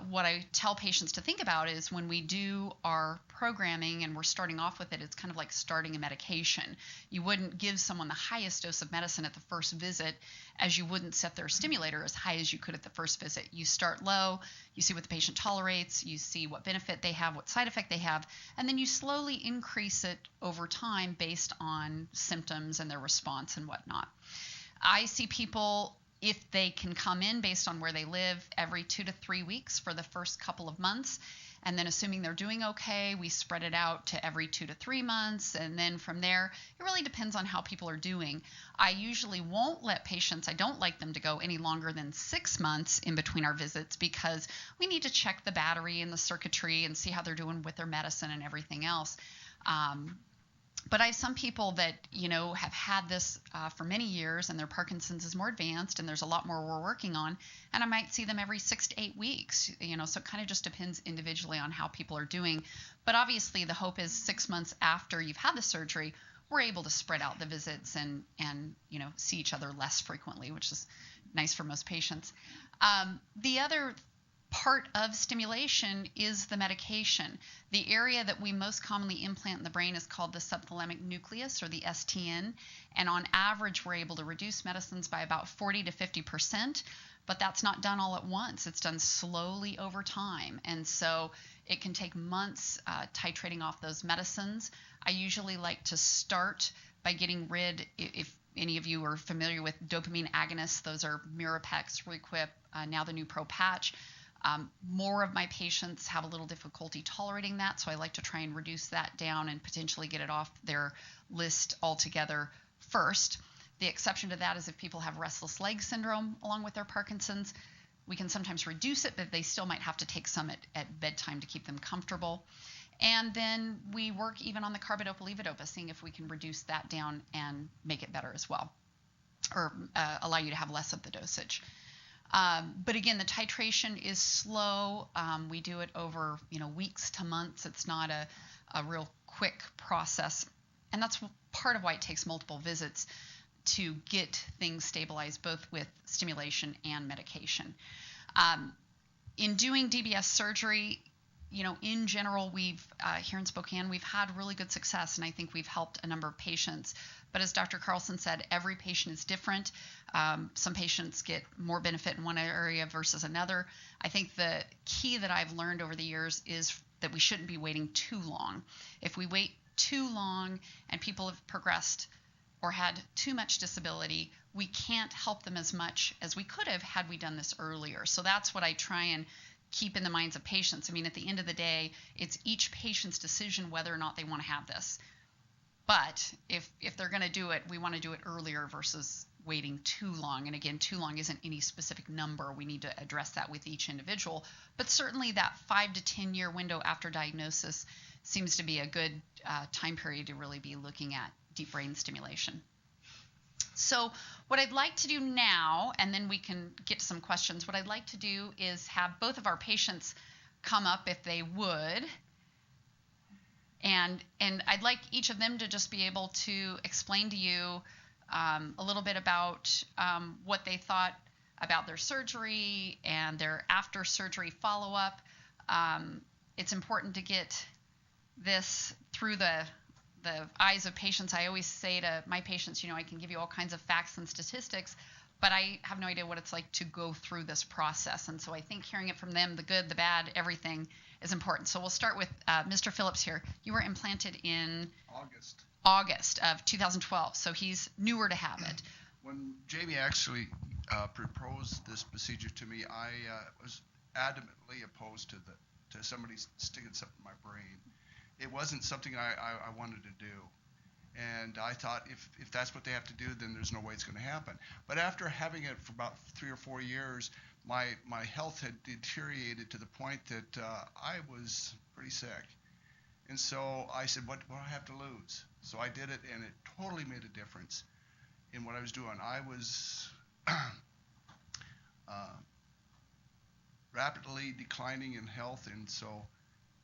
S5: what I tell patients to think about is when we do our programming and we're starting off with it, it's kind of like starting a medication. You wouldn't give someone the highest dose of medicine at the first visit, as you wouldn't set their stimulator as high as you could at the first visit. You start low, you see what the patient tolerates, you see what benefit they have, what side effect they have, and then you slowly increase it over time based on symptoms and their response and whatnot. I see people, if they can come in based on where they live, every 2 to 3 weeks for the first couple of months. And then assuming they're doing okay, we spread it out to every 2 to 3 months. And then from there, it really depends on how people are doing. I usually won't let patients, I don't like them to go any longer than 6 months in between our visits, because we need to check the battery and the circuitry and see how they're doing with their medicine and everything else. But I have some people that, you know, have had this for many years and their Parkinson's is more advanced and there's a lot more we're working on, and I might see them every 6 to 8 weeks, you know, so it kind of just depends individually on how people are doing. But obviously the hope is 6 months after you've had the surgery, we're able to spread out the visits and you know, see each other less frequently, which is nice for most patients. The other part of stimulation is the medication. The area that we most commonly implant in the brain is called the subthalamic nucleus, or the STN, and on average we're able to reduce medicines by about 40 to 50%, but that's not done all at once. It's done slowly over time, and so it can take months titrating off those medicines. I usually like to start by getting rid, if any of you are familiar with dopamine agonists, those are Mirapex, Requip, now the new Pro Patch. More of my patients have a little difficulty tolerating that, so I like to try and reduce that down and potentially get it off their list altogether first. The exception to that is if people have restless leg syndrome along with their Parkinson's. We can sometimes reduce it, but they still might have to take some at bedtime to keep them comfortable. And then we work even on the carbidopa-levodopa, seeing if we can reduce that down and make it better as well, or allow you to have less of the dosage. But again, the titration is slow. We do it over, you know, weeks to months. It's not a real quick process. And that's part of why it takes multiple visits to get things stabilized, both with stimulation and medication. In doing DBS surgery, you know, in general, we've here in Spokane, we've had really good success, and I think we've helped a number of patients. But as Dr. Carlson said, every patient is different. Some patients get more benefit in one area versus another. I think the key that I've learned over the years is that we shouldn't be waiting too long. If we wait too long and people have progressed or had too much disability, we can't help them as much as we could have had we done this earlier. So that's what I try and keep in the minds of patients. I mean, at the end of the day, it's each patient's decision whether or not they want to have this. But if they're going to do it, we want to do it earlier versus waiting too long. And again, too long isn't any specific number. We need to address that with each individual. But certainly that 5 to 10 year window after diagnosis seems to be a good time period to really be looking at deep brain stimulation. So what I'd like to do now, and then we can get to some questions, what I'd like to do is have both of our patients come up if they would. And I'd like each of them to just be able to explain to you a little bit about what they thought about their surgery and their after surgery follow-up. It's important to get this through the eyes of patients. I always say to my patients, you know, I can give you all kinds of facts and statistics, but I have no idea what it's like to go through this process. And so I think hearing it from them, the good, the bad, everything, is important. So we'll start with Mr. Phillips here. You were implanted in
S8: August.
S5: of 2012, so he's newer to have it.
S8: When Jamie actually proposed this procedure to me, I was adamantly opposed to somebody sticking something in my brain. It wasn't something I wanted to do. And I thought if that's what they have to do, then there's no way it's going to happen. But after having it for about 3 or 4 years, my health had deteriorated to the point that I was pretty sick. And so I said, what do I have to lose? So I did it, and it totally made a difference in what I was doing. I was rapidly declining in health, and so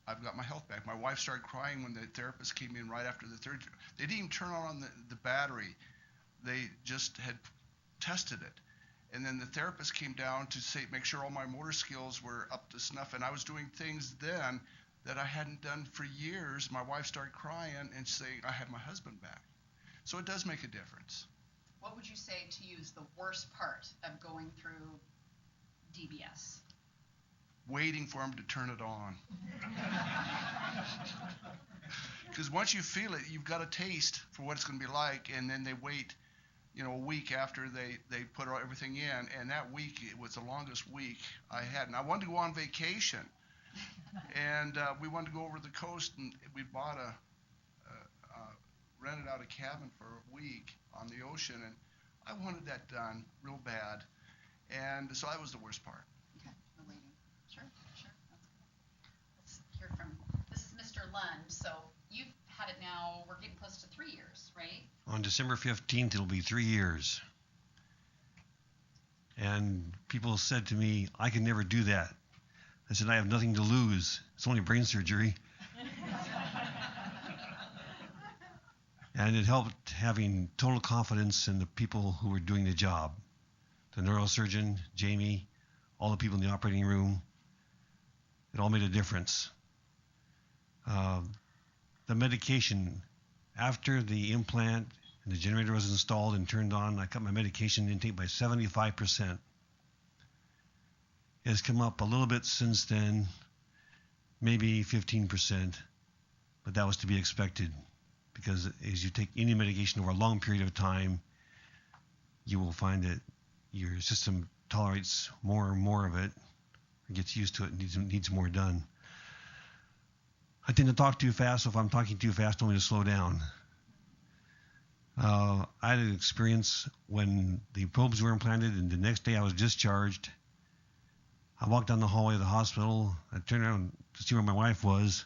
S8: I've got my health back. My wife started crying when the therapist came in right after the third. They didn't even turn on the battery. They just had tested it. And then the therapist came down to make sure all my motor skills were up to snuff, and I was doing things then that I hadn't done for years. My wife started crying and saying, I have my husband back. So it does make a difference.
S5: What would you say to you is the worst part of going through DBS?
S8: Waiting for him to turn it on. Because once you feel it, you've got a taste for what it's going to be like, and then they wait, a week after they put everything in, and that week, it was the longest week I had. And I wanted to go on vacation, and we wanted to go over the coast, and we bought rented out a cabin for a week on the ocean, and I wanted that done real bad, and so that was the worst part.
S5: Okay, the waiting. Sure. Let's hear from, this is Mr. Lund. So you've had it now, we're getting close to 3 years, right?
S9: On December 15th, it'll be 3 years. And people said to me, I can never do that. I said, I have nothing to lose. It's only brain surgery. And it helped having total confidence in the people who were doing the job. The neurosurgeon, Jamie, all the people in the operating room. It all made a difference. The medication, after the implant and the generator was installed and turned on, I cut my medication intake by 75%. It has come up a little bit since then, maybe 15%, but that was to be expected, because as you take any medication over a long period of time, you will find that your system tolerates more and more of it, or gets used to it, and needs more done. I tend to talk too fast, so if I'm talking too fast, tell me to slow down. I had an experience when the probes were implanted, and the next day I was discharged. I walked down the hallway of the hospital. I turned around to see where my wife was.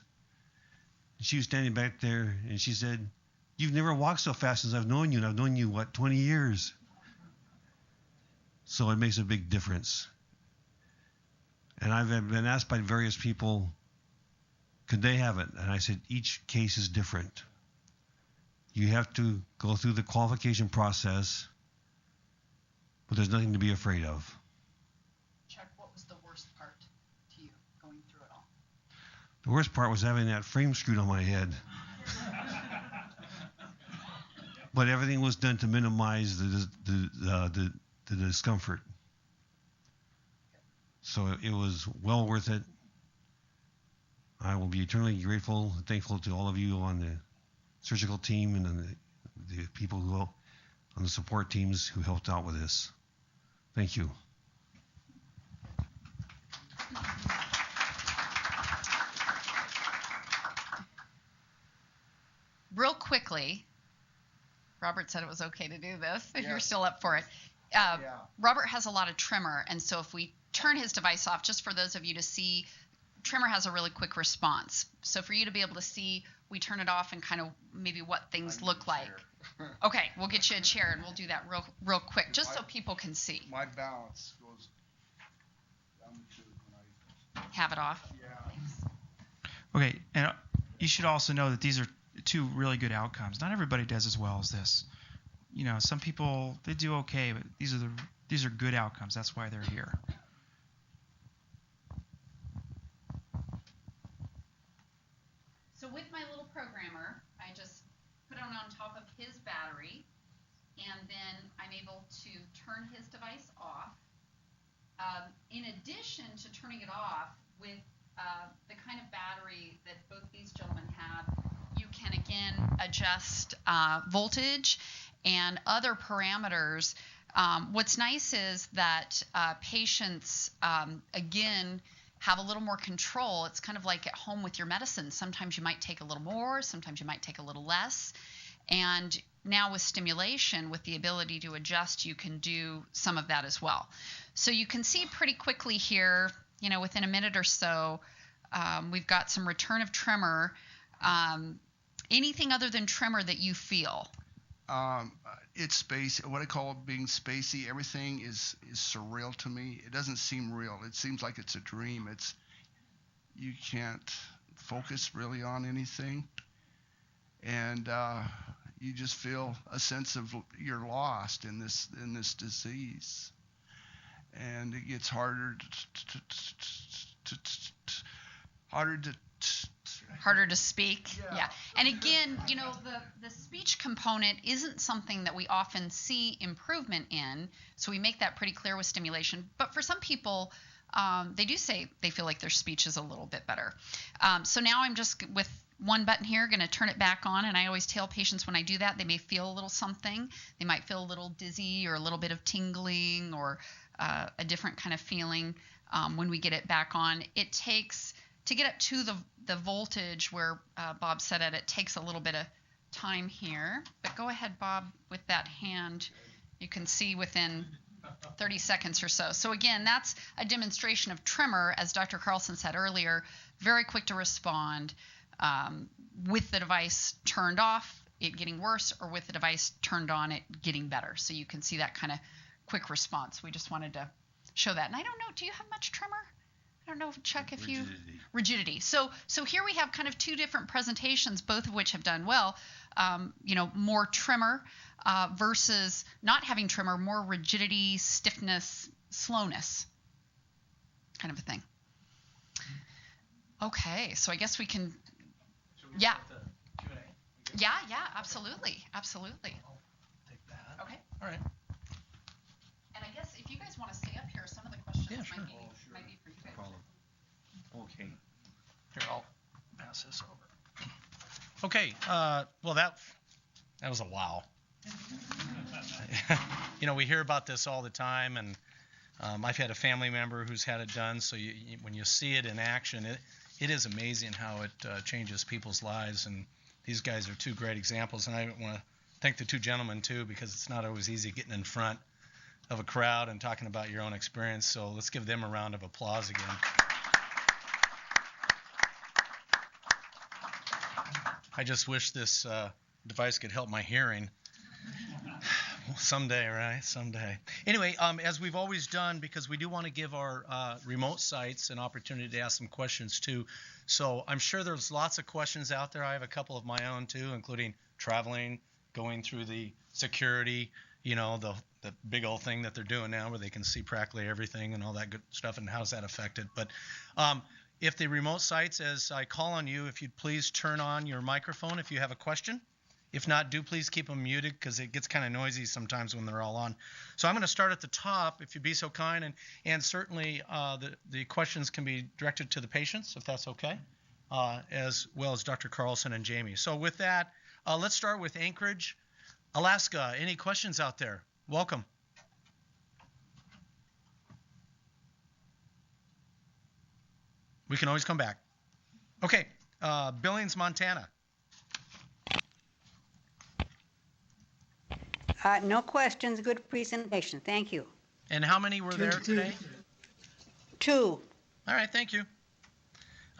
S9: She was standing back there, and she said, "You've never walked so fast since I've known you, and I've known you, 20 years?" So it makes a big difference. And I've been asked by various people, could they have it? And I said, each case is different. You have to go through the qualification process, but there's nothing to be afraid of.
S5: Chuck, what was the worst part to you going through it all?
S9: The worst part was having that frame screwed on my head. But everything was done to minimize the discomfort. So it was well worth it. I will be eternally grateful and thankful to all of you on the surgical team and on the people who on the support teams who helped out with this. Thank you.
S5: Real quickly, Robert said it was okay to do this, if
S8: Yeah.
S5: you're still up for it.
S8: Yeah.
S5: Robert has a lot of tremor, and so if we turn his device off, just for those of you to see, tremor has a really quick response. So for you to be able to see, we turn it off and kind of maybe what things look like. Okay, we'll get you a chair, and we'll do that real quick, just so people can see.
S8: My balance goes down the tube when I.
S5: Have it off.
S8: Yeah.
S2: Okay, and you should also know that these are two really good outcomes. Not everybody does as well as this. Some people, they do okay, but these are good outcomes. That's why they're here.
S5: So with my little programmer, I just put it on top of his battery, and then I'm able to turn his device off. In addition to turning it off, with the kind of battery that both these gentlemen have, you can again adjust voltage and other parameters. What's nice is that patients, again, have a little more control. It's kind of like at home with your medicine. Sometimes you might take a little more, sometimes you might take a little less. And now with stimulation, with the ability to adjust, you can do some of that as well. So you can see pretty quickly here, within a minute or so, we've got some return of tremor. Anything other than tremor that you feel?
S8: It's spacey. What I call being spacey. Everything is surreal to me. It doesn't seem real. It seems like it's a dream. You can't focus really on anything, and you just feel a sense of you're lost in this disease, and it gets harder to
S5: speak. Yeah. And again, the speech component isn't something that we often see improvement in, so we make that pretty clear with stimulation. But for some people, they do say they feel like their speech is a little bit better. So now I'm just, with one button here, going to turn it back on, and I always tell patients when I do that, they may feel a little something. They might feel a little dizzy or a little bit of tingling or a different kind of feeling when we get it back on. It takes, to get up to the voltage where Bob said it takes a little bit of time here. But go ahead, Bob, with that hand. You can see within 30 seconds or so. So again, that's a demonstration of tremor, as Dr. Carlson said earlier, very quick to respond with the device turned off, it getting worse, or with the device turned on, it getting better. So you can see that kind of quick response. We just wanted to show that. And I don't know, do you have much tremor? I don't know, Chuck, if you... Rigidity. So here we have kind of two different presentations, both of which have done well. More tremor versus not having tremor, more rigidity, stiffness, slowness, kind of a thing. Okay, so I guess we can... Yeah. Yeah, absolutely. Absolutely.
S1: I'll take that.
S5: Okay.
S1: All right.
S5: And I guess if you guys want to stay up here, some of the questions
S1: Yeah, sure.
S5: might be for you guys.
S3: Okay.
S1: Here, I'll pass this over. Okay. Well, that was a wow. We hear about this all the time, and I've had a family member who's had it done. So when you see it in action, it is amazing how it changes people's lives. And these guys are two great examples. And I want to thank the two gentlemen too, because it's not always easy getting in front of a crowd and talking about your own experience. So let's give them a round of applause again. I just wish this device could help my hearing. Someday, right? Someday. Anyway, as we've always done, because we do want to give our remote sites an opportunity to ask some questions too. So I'm sure there's lots of questions out there. I have a couple of my own too, including traveling, going through the security, the big old thing that they're doing now where they can see practically everything and all that good stuff, and how's that affected. But if the remote sites, as I call on you, if you'd please turn on your microphone if you have a question. If not, do please keep them muted because it gets kind of noisy sometimes when they're all on. So I'm going to start at the top, if you'd be so kind, and certainly the questions can be directed to the patients, if that's okay, as well as Dr. Carlson and Jamie. So with that, let's start with Anchorage, Alaska. Any questions out there? Welcome. We can always come back. Okay, Billings, Montana.
S10: No questions. Good presentation. Thank you.
S1: And how many were there today?
S10: 2.
S1: All right, thank you.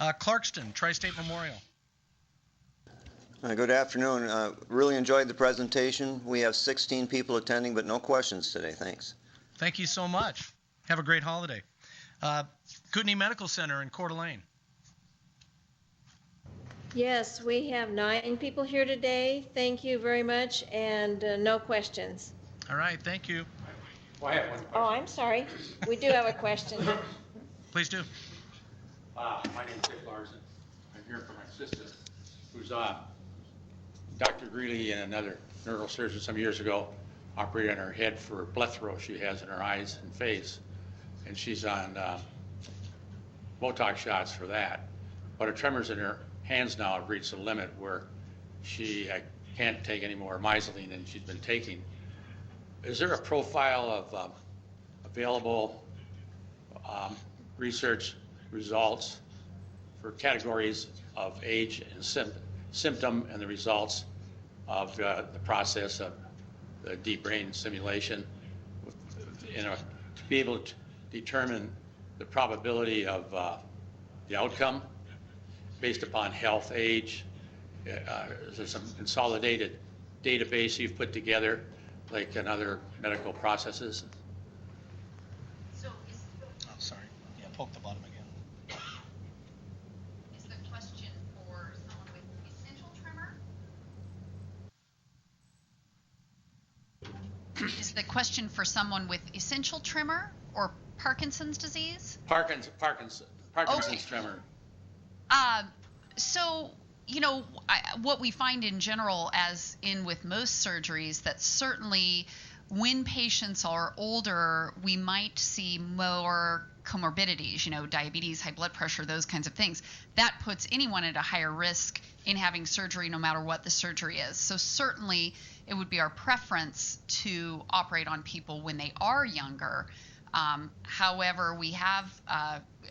S1: Clarkston, Tri-State Memorial.
S11: Good afternoon. Really enjoyed the presentation. We have 16 people attending, but no questions today. Thanks.
S1: Thank you so much. Have a great holiday. Kootenai Medical Center in Coeur d'Alene.
S12: Yes, we have 9 people here today. Thank you very much, and no questions.
S1: All right, thank you.
S13: Well, I have one question.
S12: Oh, I'm sorry. We do have a question.
S1: Please do.
S13: My name is Dick Larson. I'm here for my sister, who's Dr. Greeley and another neurosurgeon some years ago operated on her head for plethora she has in her eyes and face. And she's on Botox shots for that. But her tremors in her hands now have reached a limit where she can't take any more Mysoline than she's been taking. Is there a profile of available research results for categories of age and symptom and the results of the process of the deep brain stimulation, to be able to determine the probability of the outcome based upon health, age? Is there some consolidated database you've put together, like in other medical processes?
S1: Oh, sorry. Yeah, poke the bottom again.
S5: Is the question for someone with essential tremor? Is the question for someone with essential tremor or Parkinson's disease?
S13: Parkinson's
S5: Okay.
S13: tremor.
S5: So, what we find in general, as in with most surgeries, that certainly when patients are older, we might see more comorbidities, diabetes, high blood pressure, those kinds of things. That puts anyone at a higher risk in having surgery, no matter what the surgery is. So certainly it would be our preference to operate on people when they are younger. However, we have,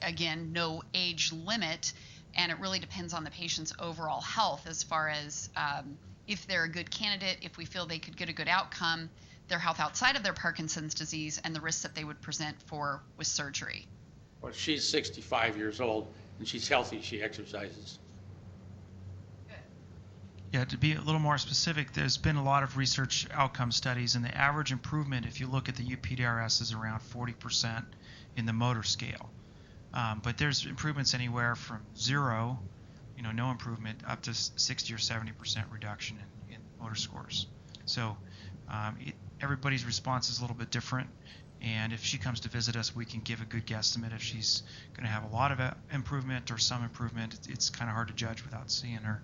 S5: again, no age limit, and it really depends on the patient's overall health as far as if they're a good candidate, if we feel they could get a good outcome, their health outside of their Parkinson's disease, and the risks that they would present for with surgery.
S13: Well, she's 65 years old, and she's healthy. She exercises.
S2: Yeah, to be a little more specific, there's been a lot of research outcome studies, and the average improvement, if you look at the UPDRS, is around 40% in the motor scale. But there's improvements anywhere from zero, no improvement, up to 60 or 70% reduction in motor scores. So everybody's response is a little bit different, and if she comes to visit us, we can give a good guesstimate if she's going to have a lot of improvement or some improvement. It's kind of hard to judge without seeing her,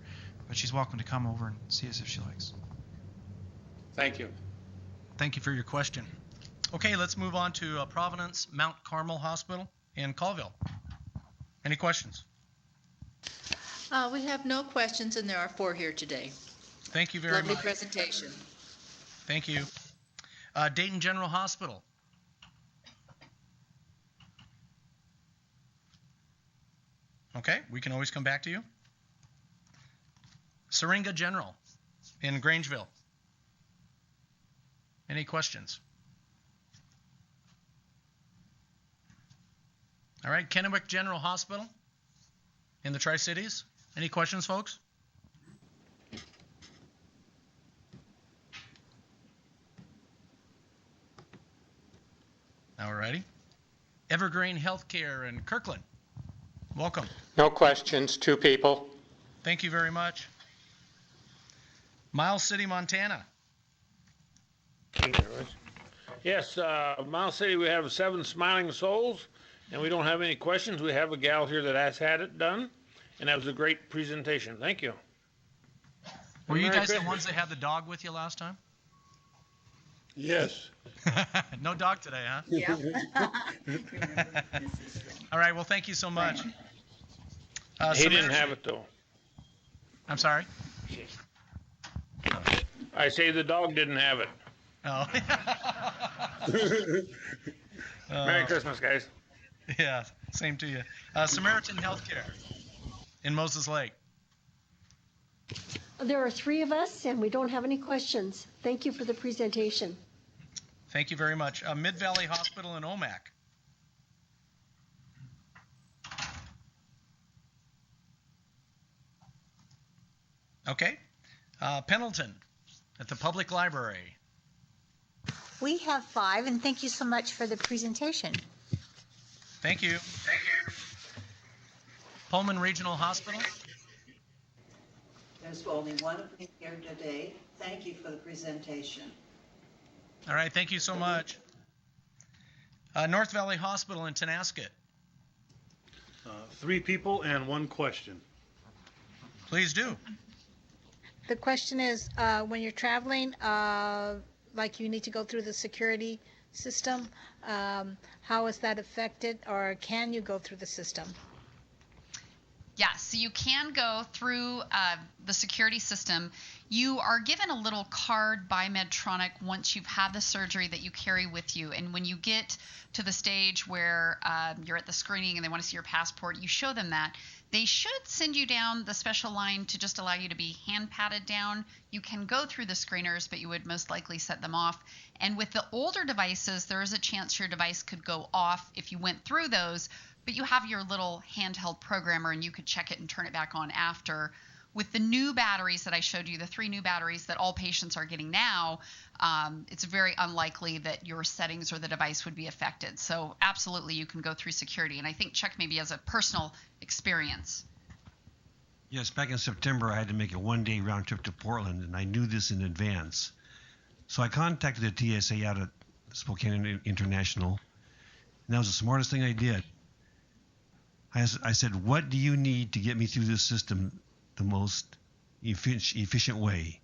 S2: but she's welcome to come over and see us if she likes.
S13: Thank you.
S1: Thank you for your question. Okay, let's move on to Providence Mount Carmel Hospital in Colville. Any questions?
S14: We have no questions, and there are 4 here today.
S1: Thank you very much.
S14: Lovely presentation.
S1: Thank you. Dayton General Hospital. Okay, we can always come back to you. Syringa General in Grangeville. Any questions? All right, Kennewick General Hospital in the Tri-Cities. Any questions, folks? All righty. Evergreen Healthcare in Kirkland. Welcome.
S15: No questions, 2 people.
S1: Thank you very much. Miles City, Montana.
S16: Yes, Miles City, we have 7 smiling souls, and we don't have any questions. We have a gal here that has had it done, and that was a great presentation. Thank you.
S1: Were you
S16: Merry
S1: guys
S16: Christmas.
S1: the ones that had the dog with you last time?
S16: Yes.
S1: No dog today, huh?
S14: Yeah.
S1: All right, well, thank you so much.
S16: He didn't have it, though.
S1: I'm sorry?
S16: I say the dog didn't have it.
S1: Oh.
S16: Merry Christmas, guys.
S1: Yeah, same to you. Samaritan Healthcare in Moses Lake.
S17: There are 3 of us, and we don't have any questions. Thank you for the presentation.
S1: Thank you very much. Mid-Valley Hospital in Omak. Okay. Pendleton at the Public Library.
S18: We have 5, and thank you so much for the presentation.
S1: Thank you. Thank you. Pullman Regional Hospital.
S19: There's only one of me here today. Thank you for the presentation.
S1: All right, thank you so much. North Valley Hospital in Tenasket.
S20: 3 people and 1 question.
S1: Please do.
S18: The question is, when you're traveling, like you need to go through the security system, how is that affected, or can you go through the system?
S5: Yeah, so you can go through the security system. You are given a little card by Medtronic once you've had the surgery that you carry with you. And when you get to the stage where you're at the screening and they want to see your passport, you show them that. They should send you down the special line to just allow you to be hand patted down. You can go through the screeners, but you would most likely set them off. And with the older devices, there is a chance your device could go off if you went through those, but you have your little handheld programmer and you could check it and turn it back on after. With the new batteries that I showed you, the 3 new batteries that all patients are getting now, it's very unlikely that your settings or the device would be affected. So absolutely, you can go through security. And I think Chuck maybe has a personal experience.
S9: Yes, back in September, I had to make a 1-day round trip to Portland, and I knew this in advance. So I contacted the TSA out at Spokane International, and that was the smartest thing I did. I said, what do you need to get me through this system the most efficient way?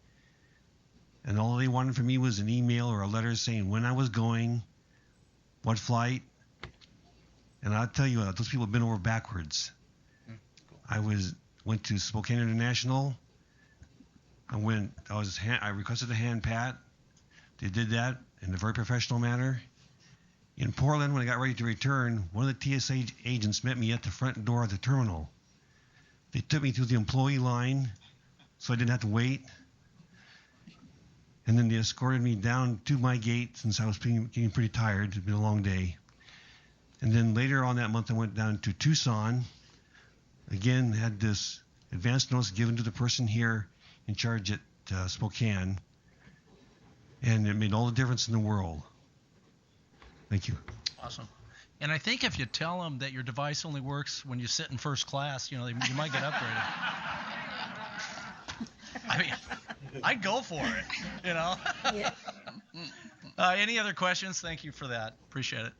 S9: And all they wanted from me was an email or a letter saying when I was going, what flight. And I'll tell you, those people have been over backwards. I went to Spokane International. I requested a hand pat. They did that in a very professional manner. In Portland, when I got ready to return, one of the TSA agents met me at the front door of the terminal. They took me through the employee line so I didn't have to wait. And then they escorted me down to my gate since I was getting pretty tired. It had been a long day. And then later on that month, I went down to Tucson. Again, had this advance notice given to the person here in charge at Spokane. And it made all the difference in the world. Thank you.
S1: Awesome. And I think if you tell them that your device only works when you sit in first class, you might get upgraded. I mean, I'd go for it,
S17: Yeah.
S1: Any other questions? Thank you for that. Appreciate it.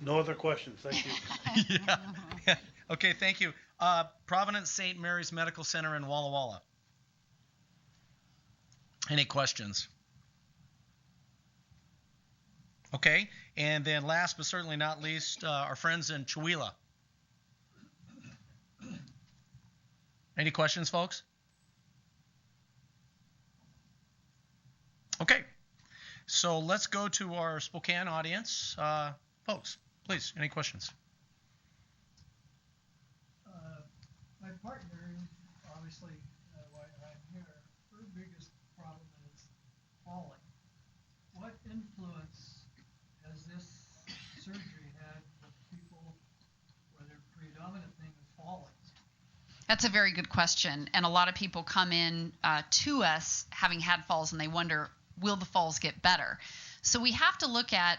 S20: No other questions. Thank you.
S1: Yeah. Okay, thank you. Providence St. Mary's Medical Center in Walla Walla. Any questions? Okay, and then last but certainly not least, our friends in Chihuahua. Any questions, folks? Okay, so let's go to our Spokane audience. Folks, please, any questions?
S6: My partner, obviously, why I'm here, her biggest problem is falling. What influence has this surgery had with people where their predominant thing is falling?
S5: That's a very good question. And a lot of people come in to us having had falls and they wonder, will the falls get better? So we have to look at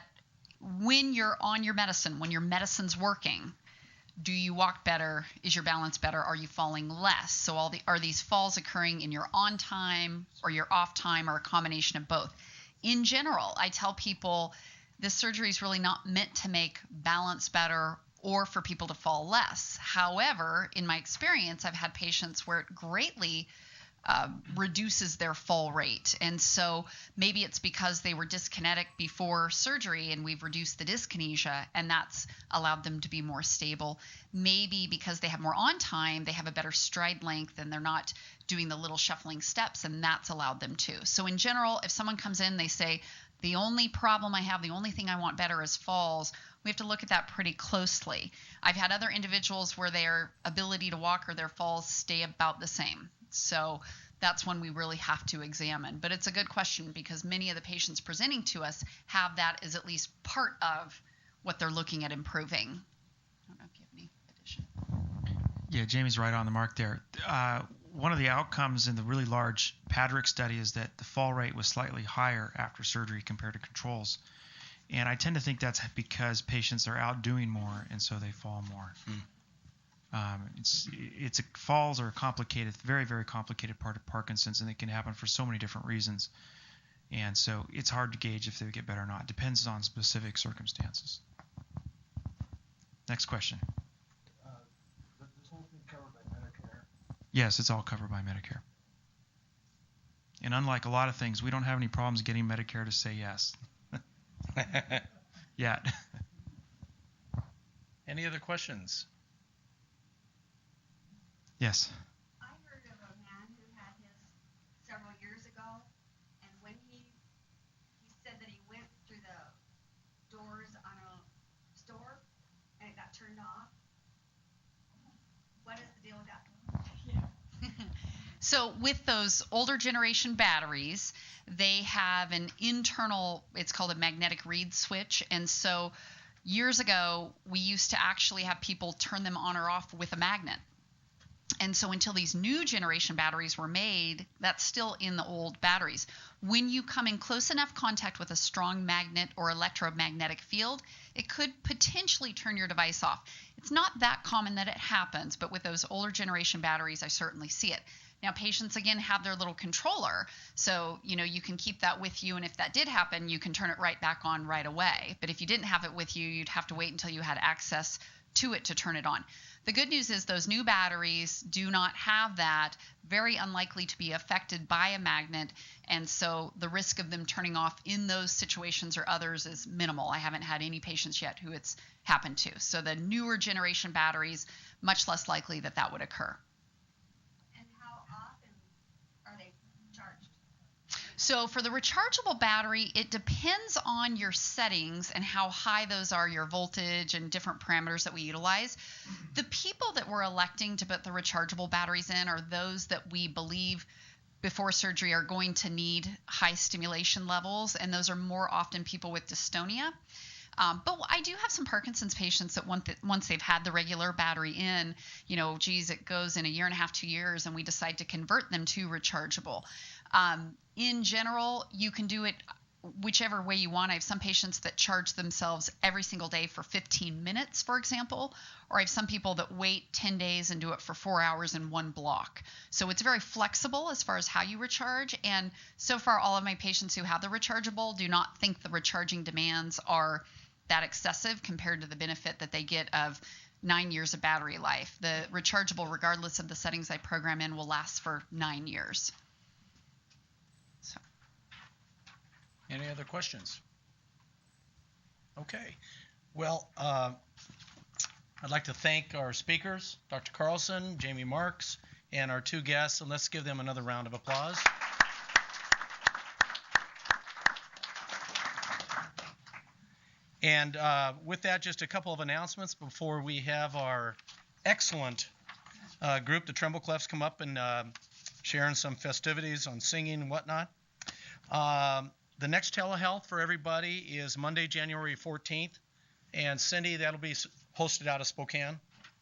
S5: when you're on your medicine, when your medicine's working. Do you walk better? Is your balance better? Are you falling less? So are these falls occurring in your on time or your off time or a combination of both? In general, I tell people this surgery is really not meant to make balance better or for people to fall less. However, in my experience, I've had patients where it greatly reduces their fall rate. And so maybe it's because they were dyskinetic before surgery and we've reduced the dyskinesia and that's allowed them to be more stable. Maybe because they have more on time, they have a better stride length and they're not doing the little shuffling steps and that's allowed them to. So in general, if someone comes in, they say, the only problem I have, the only thing I want better is falls, we have to look at that pretty closely. I've had other individuals where their ability to walk or their falls stay about the same. So that's when we really have to examine. But it's a good question because many of the patients presenting to us have that as at least part of what they're looking at improving. I don't know if you have any addition.
S2: Yeah, Jamie's right on the mark there. One of the outcomes in the really large Patrick study is that the fall rate was slightly higher after surgery compared to controls. And I tend to think that's because patients are out doing more, and so they fall more. Falls are a complicated, very, very complicated part of Parkinson's, and it can happen for so many different reasons. And so it's hard to gauge if they get better or not. It depends on specific circumstances. Next question.
S6: This whole thing covered by Medicare?
S2: Yes, it's all covered by Medicare. And unlike a lot of things, we don't have any problems getting Medicare to say yes. Yet.
S1: Any other questions?
S2: Yes.
S21: I heard of a man who had his several years ago, and when he said that he went through the doors on a store and it got turned off. What is the deal with that?
S5: So with those older generation batteries, they have an internal, it's called a magnetic reed switch. And so years ago, we used to actually have people turn them on or off with a magnet. And so until these new generation batteries were made, that's still in the old batteries. When you come in close enough contact with a strong magnet or electromagnetic field, it could potentially turn your device off. It's not that common that it happens, but with those older generation batteries, I certainly see it. Now, patients, again, have their little controller, so, you can keep that with you, and if that did happen, you can turn it right back on right away. But if you didn't have it with you, you'd have to wait until you had access to it to turn it on. The good news is those new batteries do not have that, very unlikely to be affected by a magnet, and so the risk of them turning off in those situations or others is minimal. I haven't had any patients yet who it's happened to. So the newer generation batteries, much less likely that that would occur. So for the rechargeable battery, it depends on your settings and how high those are, your voltage and different parameters that we utilize. The people that we're electing to put the rechargeable batteries in are those that we believe before surgery are going to need high stimulation levels, and those are more often people with dystonia. But I do have some Parkinson's patients that once they've had the regular battery in, it goes in a year and a half, 2 years, and we decide to convert them to rechargeable. In general, you can do it whichever way you want. I have some patients that charge themselves every single day for 15 minutes, for example, or I have some people that wait 10 days and do it for 4 hours in one block. So it's very flexible as far as how you recharge. And so far, all of my patients who have the rechargeable do not think the recharging demands are that excessive compared to the benefit that they get of 9 years of battery life. The rechargeable, regardless of the settings I program in, will last for 9 years. So.
S1: Any other questions? Okay. Well, I'd like to thank our speakers, Dr. Carlson, Jamie Marks, and our two guests, and let's give them another round of applause. And with that, just a couple of announcements before we have our excellent group, the Tremble Clefs, come up and sharing some festivities on singing and whatnot. The next telehealth for everybody is Monday, January 14th. And Cindy, that'll be hosted out of Spokane.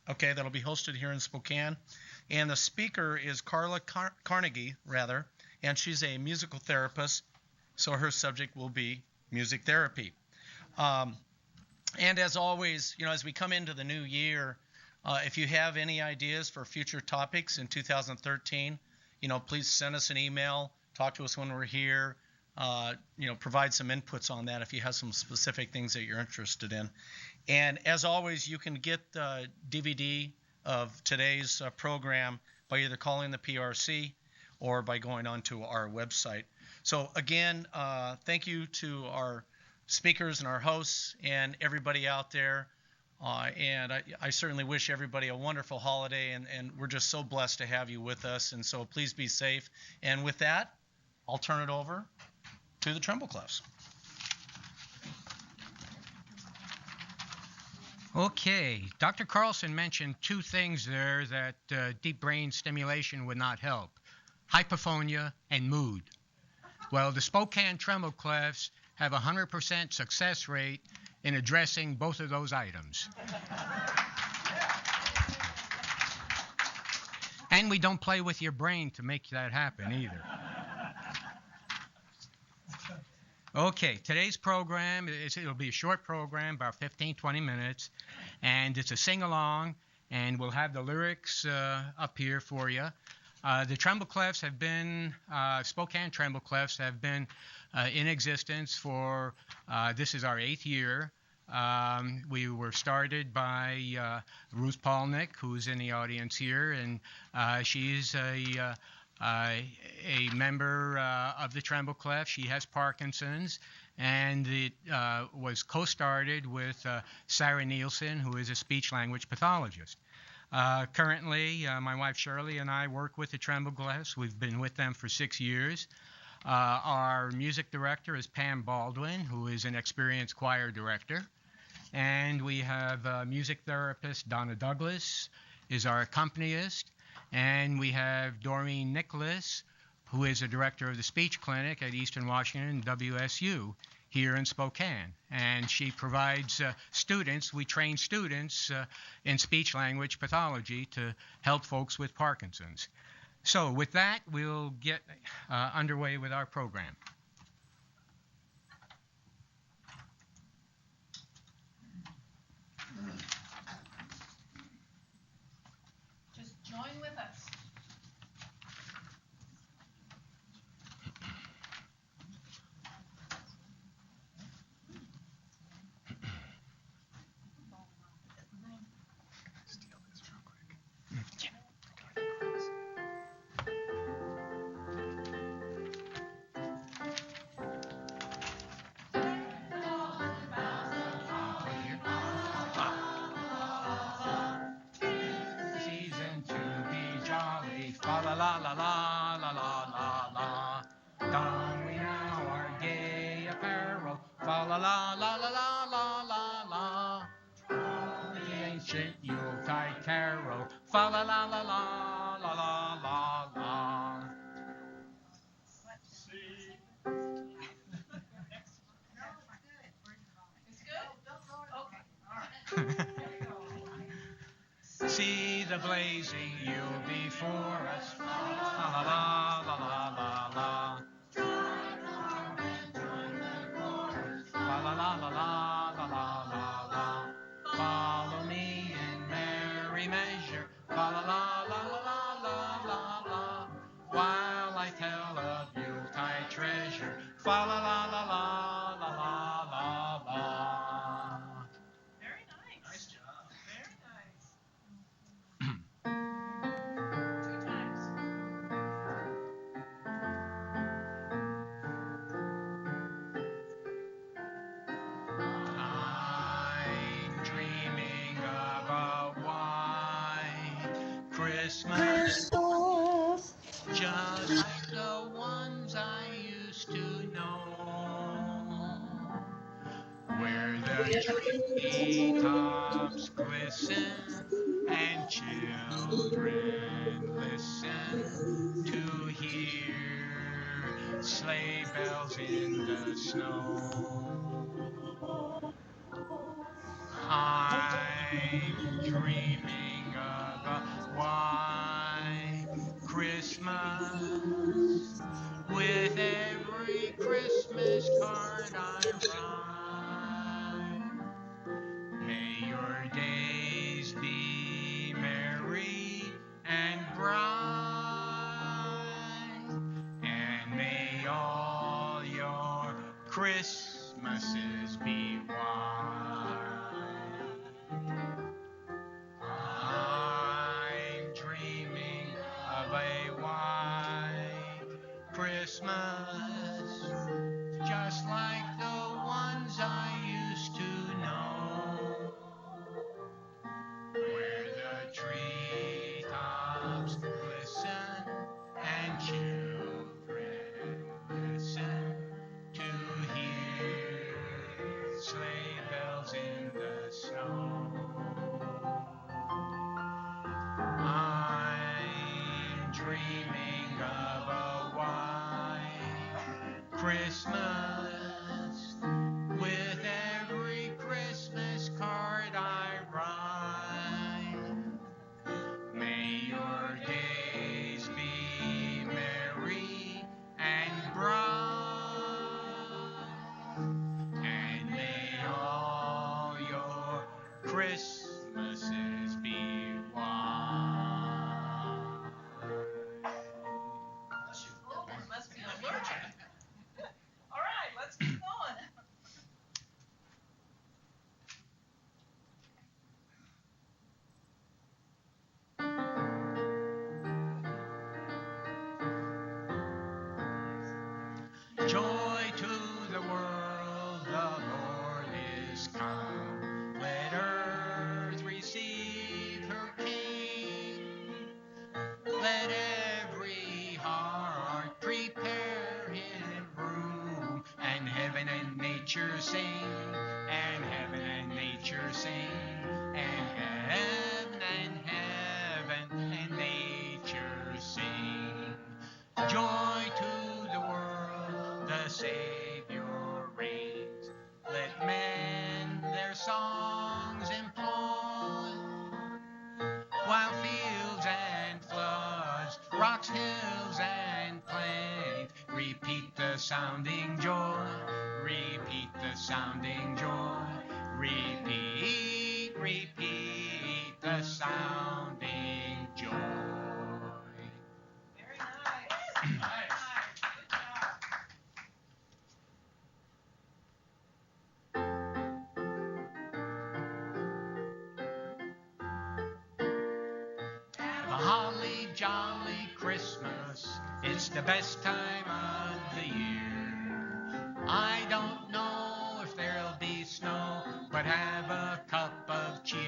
S1: Okay, that'll be hosted here in Spokane. And the speaker is Carla Carnegie, and she's a musical therapist, so her subject will be music therapy. And as always, as we come into the new year, if you have any ideas for future topics in 2013, please send us an email, talk to us when we're here, provide some inputs on that if you have some specific things that you're interested in. And as always, you can get the DVD of today's program by either calling the PRC or by going onto our website. So again, thank you to our speakers and our hosts and everybody out there. And I certainly wish everybody a wonderful holiday, and we're just so blessed to have you with us. And so please be safe. And with that, I'll turn it over to the Tremble Clefs.
S22: Okay, Dr. Carlson mentioned two things there that deep brain stimulation would not help: hypophonia and mood. Well, the Spokane Tremble Clefs have a 100% success rate in addressing both of those items. And we don't play with your brain to make that happen either. Okay, today's program, it'll be a short program, about 15, 20 minutes, and it's a sing-along, and we'll have the lyrics up here for you. The Tremble Clefs have been, Spokane Tremble Clefs have been in existence for, this is our 8th year. We were started by Ruth Polnick, who's in the audience here, and she's a member of the Tremble Clefs. She has Parkinson's, and it was co-started with Sarah Nielsen, who is a speech-language pathologist. Currently, my wife Shirley and I work with the Tremble Clefs. We've been with them for 6 years. Our music director is Pam Baldwin, who is an experienced choir director. And we have music therapist Donna Douglas is our accompanist. And we have Doreen Nicholas, who is a director of the speech clinic at Eastern Washington WSU here in Spokane. And she provides students, we train students in speech language pathology to help folks with Parkinson's. So with that, we'll get underway with our program.
S4: Just join with us.
S22: See the blazing yield before us. La la la la la la la. La la la la la la la la la. Follow me in merry measure. La la la la la la la la. While I tell of Yuletide treasure. Fa la la la la la la la la.
S4: Very nice. Nice job. Very nice.
S22: I'm dreaming of a white Christmas, just like the ones I used to know, where the treetops glisten and children listen to hear sleigh bells in the snow. I'm dreaming of a white Christmas with every Christmas card I write. May your days be merry and bright, and may all your Christmases be white. I'm dreaming of a white Christmas, just like the ones I used to know, where the treetops glisten and children listen to hear sleigh bells in the snow. I'm dreaming of a white Christmas with every Christmas card I write. May your days be merry and bright, and may all your Christmases be white.
S4: Oh, must be allergic. All right.
S22: Savior reigns. Let men their songs employ, while fields and floods, rocks, hills, and plains repeat the sounding joy, repeat the sounding joy, repeat, repeat the sounding joy.
S4: Very nice. Nice. Good job.
S22: Have a holly jolly Christmas, it's the best time of the year. I don't know if there'll be snow, but have a cup of cheer.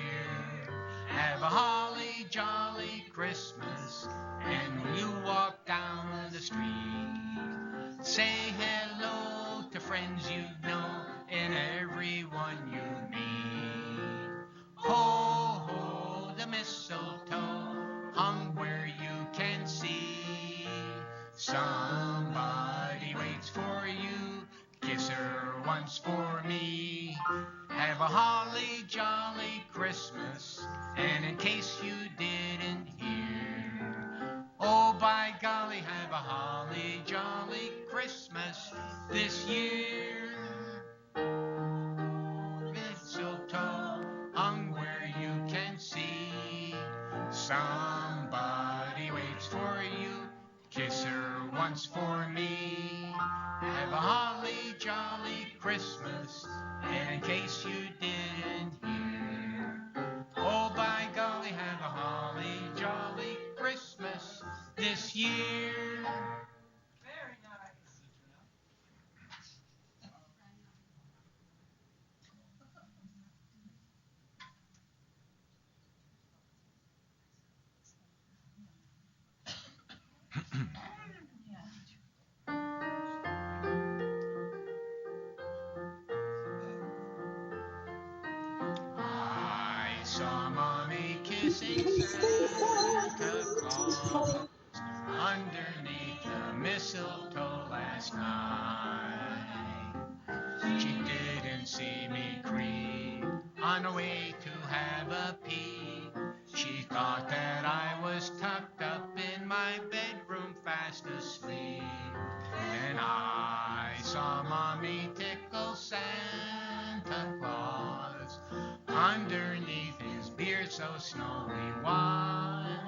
S22: Have a holly jolly Christmas, and when you walk down the street, say hello to friends you know and everyone you meet. Ho, ho, the mistletoe hung where you can see. Somebody waits for you, kiss her once for me. Have a holly jolly Christmas, and in case you didn't hear, oh by golly, have a holly jolly Christmas this year. Mistletoe hung where you can see. Somebody waits for you, kiss her once for me. Have a holly jolly Christmas, and in case you didn't hear, oh by golly, have a holly jolly Christmas this year.
S4: Very nice.
S22: I saw Mommy kissing Santa Claus underneath the mistletoe last night. She didn't see me creep on the way to have a pee. She thought that I was tucked up in my bedroom fast asleep. Then I saw Mommy tickle Santa Claus underneath his beard so snowy white.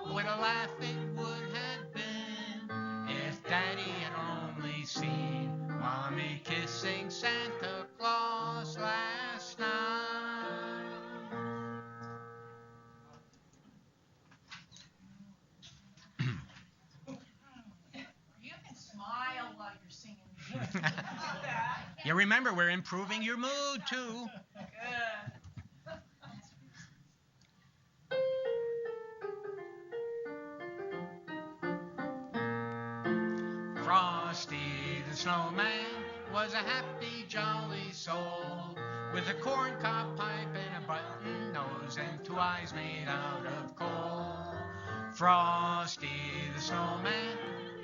S22: What a laugh it would have been if Daddy had only seen Mommy kissing Santa Claus last night.
S4: You can smile while you're singing.
S22: You remember, we're improving your mood too.
S4: Good.
S22: Frosty the snowman was a happy, jolly soul with a corncob pipe and a button nose and two eyes made out of coal. Frosty the snowman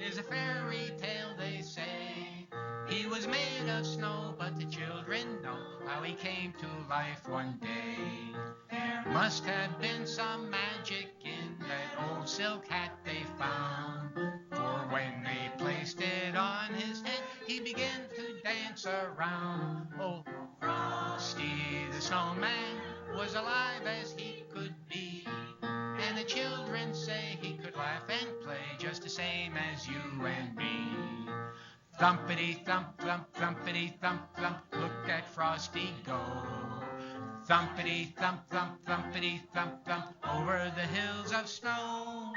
S22: is a fairy tale, they say. He was made of snow, but the children know how he came to life one day. There must have been some magic in that old silk hat they found, for when they placed it on his head, he began to dance around. Oh, Frosty the snowman was alive as he could be, and the children say he could laugh and play just the same as you and me. Thumpity thump thump, thumpity thump thump, look at Frosty go. Thumpity thump thump, thumpity thump thump, over the hills of snow.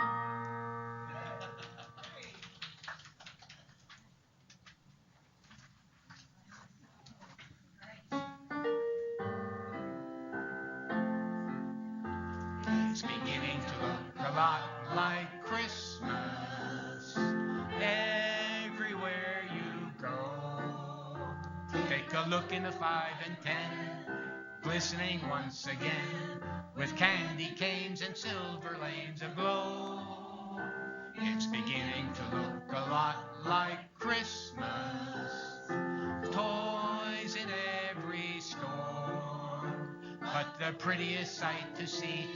S22: It's beginning to look a lot like Christmas everywhere you go. Take a look in the 5 and 10, glistening once again with candy canes and silver lanes aglow. It's beginning to look a lot like Christmas prettiest sight to see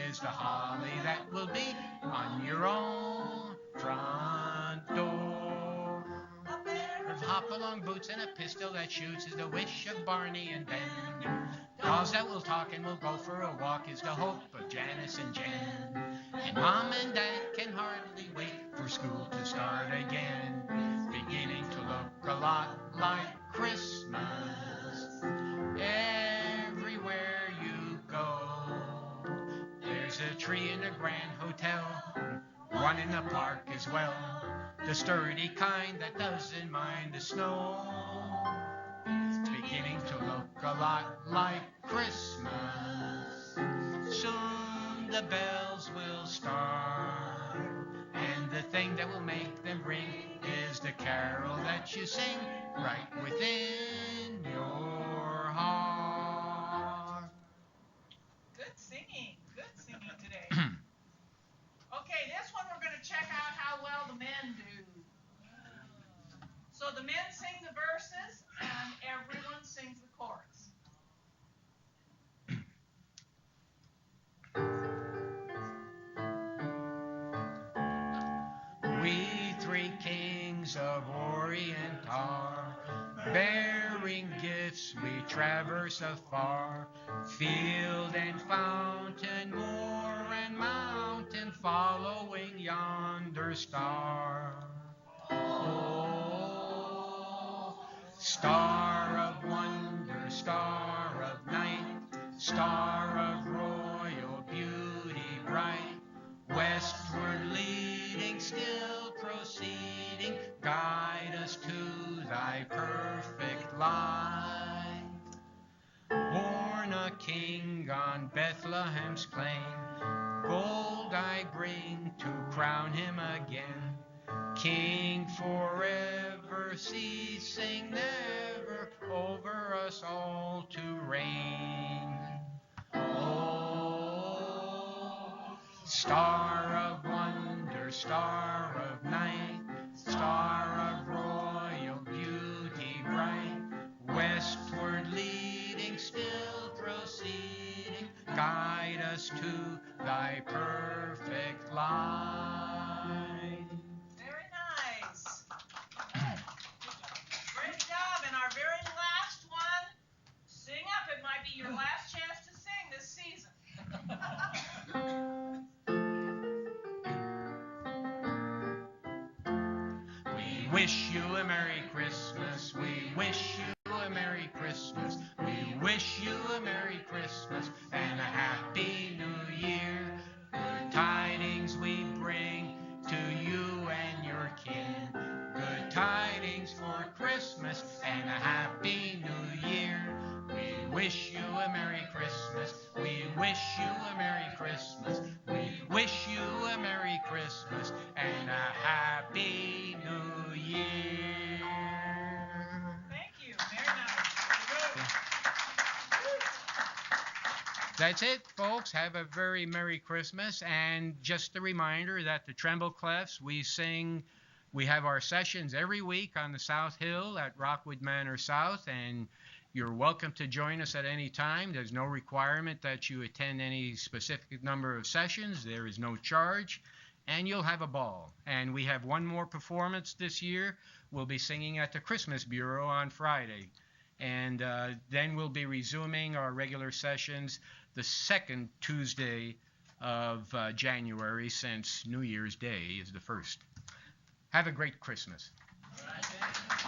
S22: is the holly that will be on your own front door. With hop-along boots and a pistol that shoots is the wish of Barney and Ben. Dolls that will talk and will go for a walk is the hope of Janice and Jen. And Mom and Dad can hardly wait for school to start again, beginning to look a lot like Christmas everywhere you go. There's a tree in a grand hotel, one in the park as well, the sturdy kind that doesn't mind the snow. It's beginning to look a lot like Christmas. Soon the bells will start, and the thing that will make them ring is the carol that you sing right within your heart.
S4: Good singing today. Okay, this one we're going to check out how well the men do. So the men sing the verses and everyone sings the chorus.
S22: We three kings of Orient are, bearing gifts we traverse afar, field and fountain, moor and mountain, following yonder star. Oh, star of wonder, star of night, star of royal beauty bright, westward leading, still proceeding, guide us to thy perfect light. Born a king on Bethlehem's plain, gold I bring to crown him again, King forever, ceasing never, over us all to reign. Oh, star of wonder, star of night, star of royal beauty bright, westward leading, still proceeding, guide us to thy perfect light.
S4: Very nice. Great job. And our very last one, sing up. It might be your last chance to sing this season.
S22: We wish you a Merry Christmas. We wish you a Merry Christmas. We wish you a Merry Christmas and a Happy New Year. Good tidings we bring to you and your kin. Good tidings for Christmas and a Happy New Year. We wish you a Merry Christmas. We wish you a Merry Christmas. We wish you a Merry Christmas and a Happy New Year.
S4: Thank you. Very nice.
S22: That's it, folks. Have a very Merry Christmas. And just a reminder that the Tremble Clefs, we have our sessions every week on the South Hill at Rockwood Manor South, and you're welcome to join us at any time. There's no requirement that you attend any specific number of sessions. There is no charge, and you'll have a ball. And we have one more performance this year. We'll be singing at the Christmas Bureau on Friday. And then we'll be resuming our regular sessions the second Tuesday of January, since New Year's Day is the first. Have a great Christmas.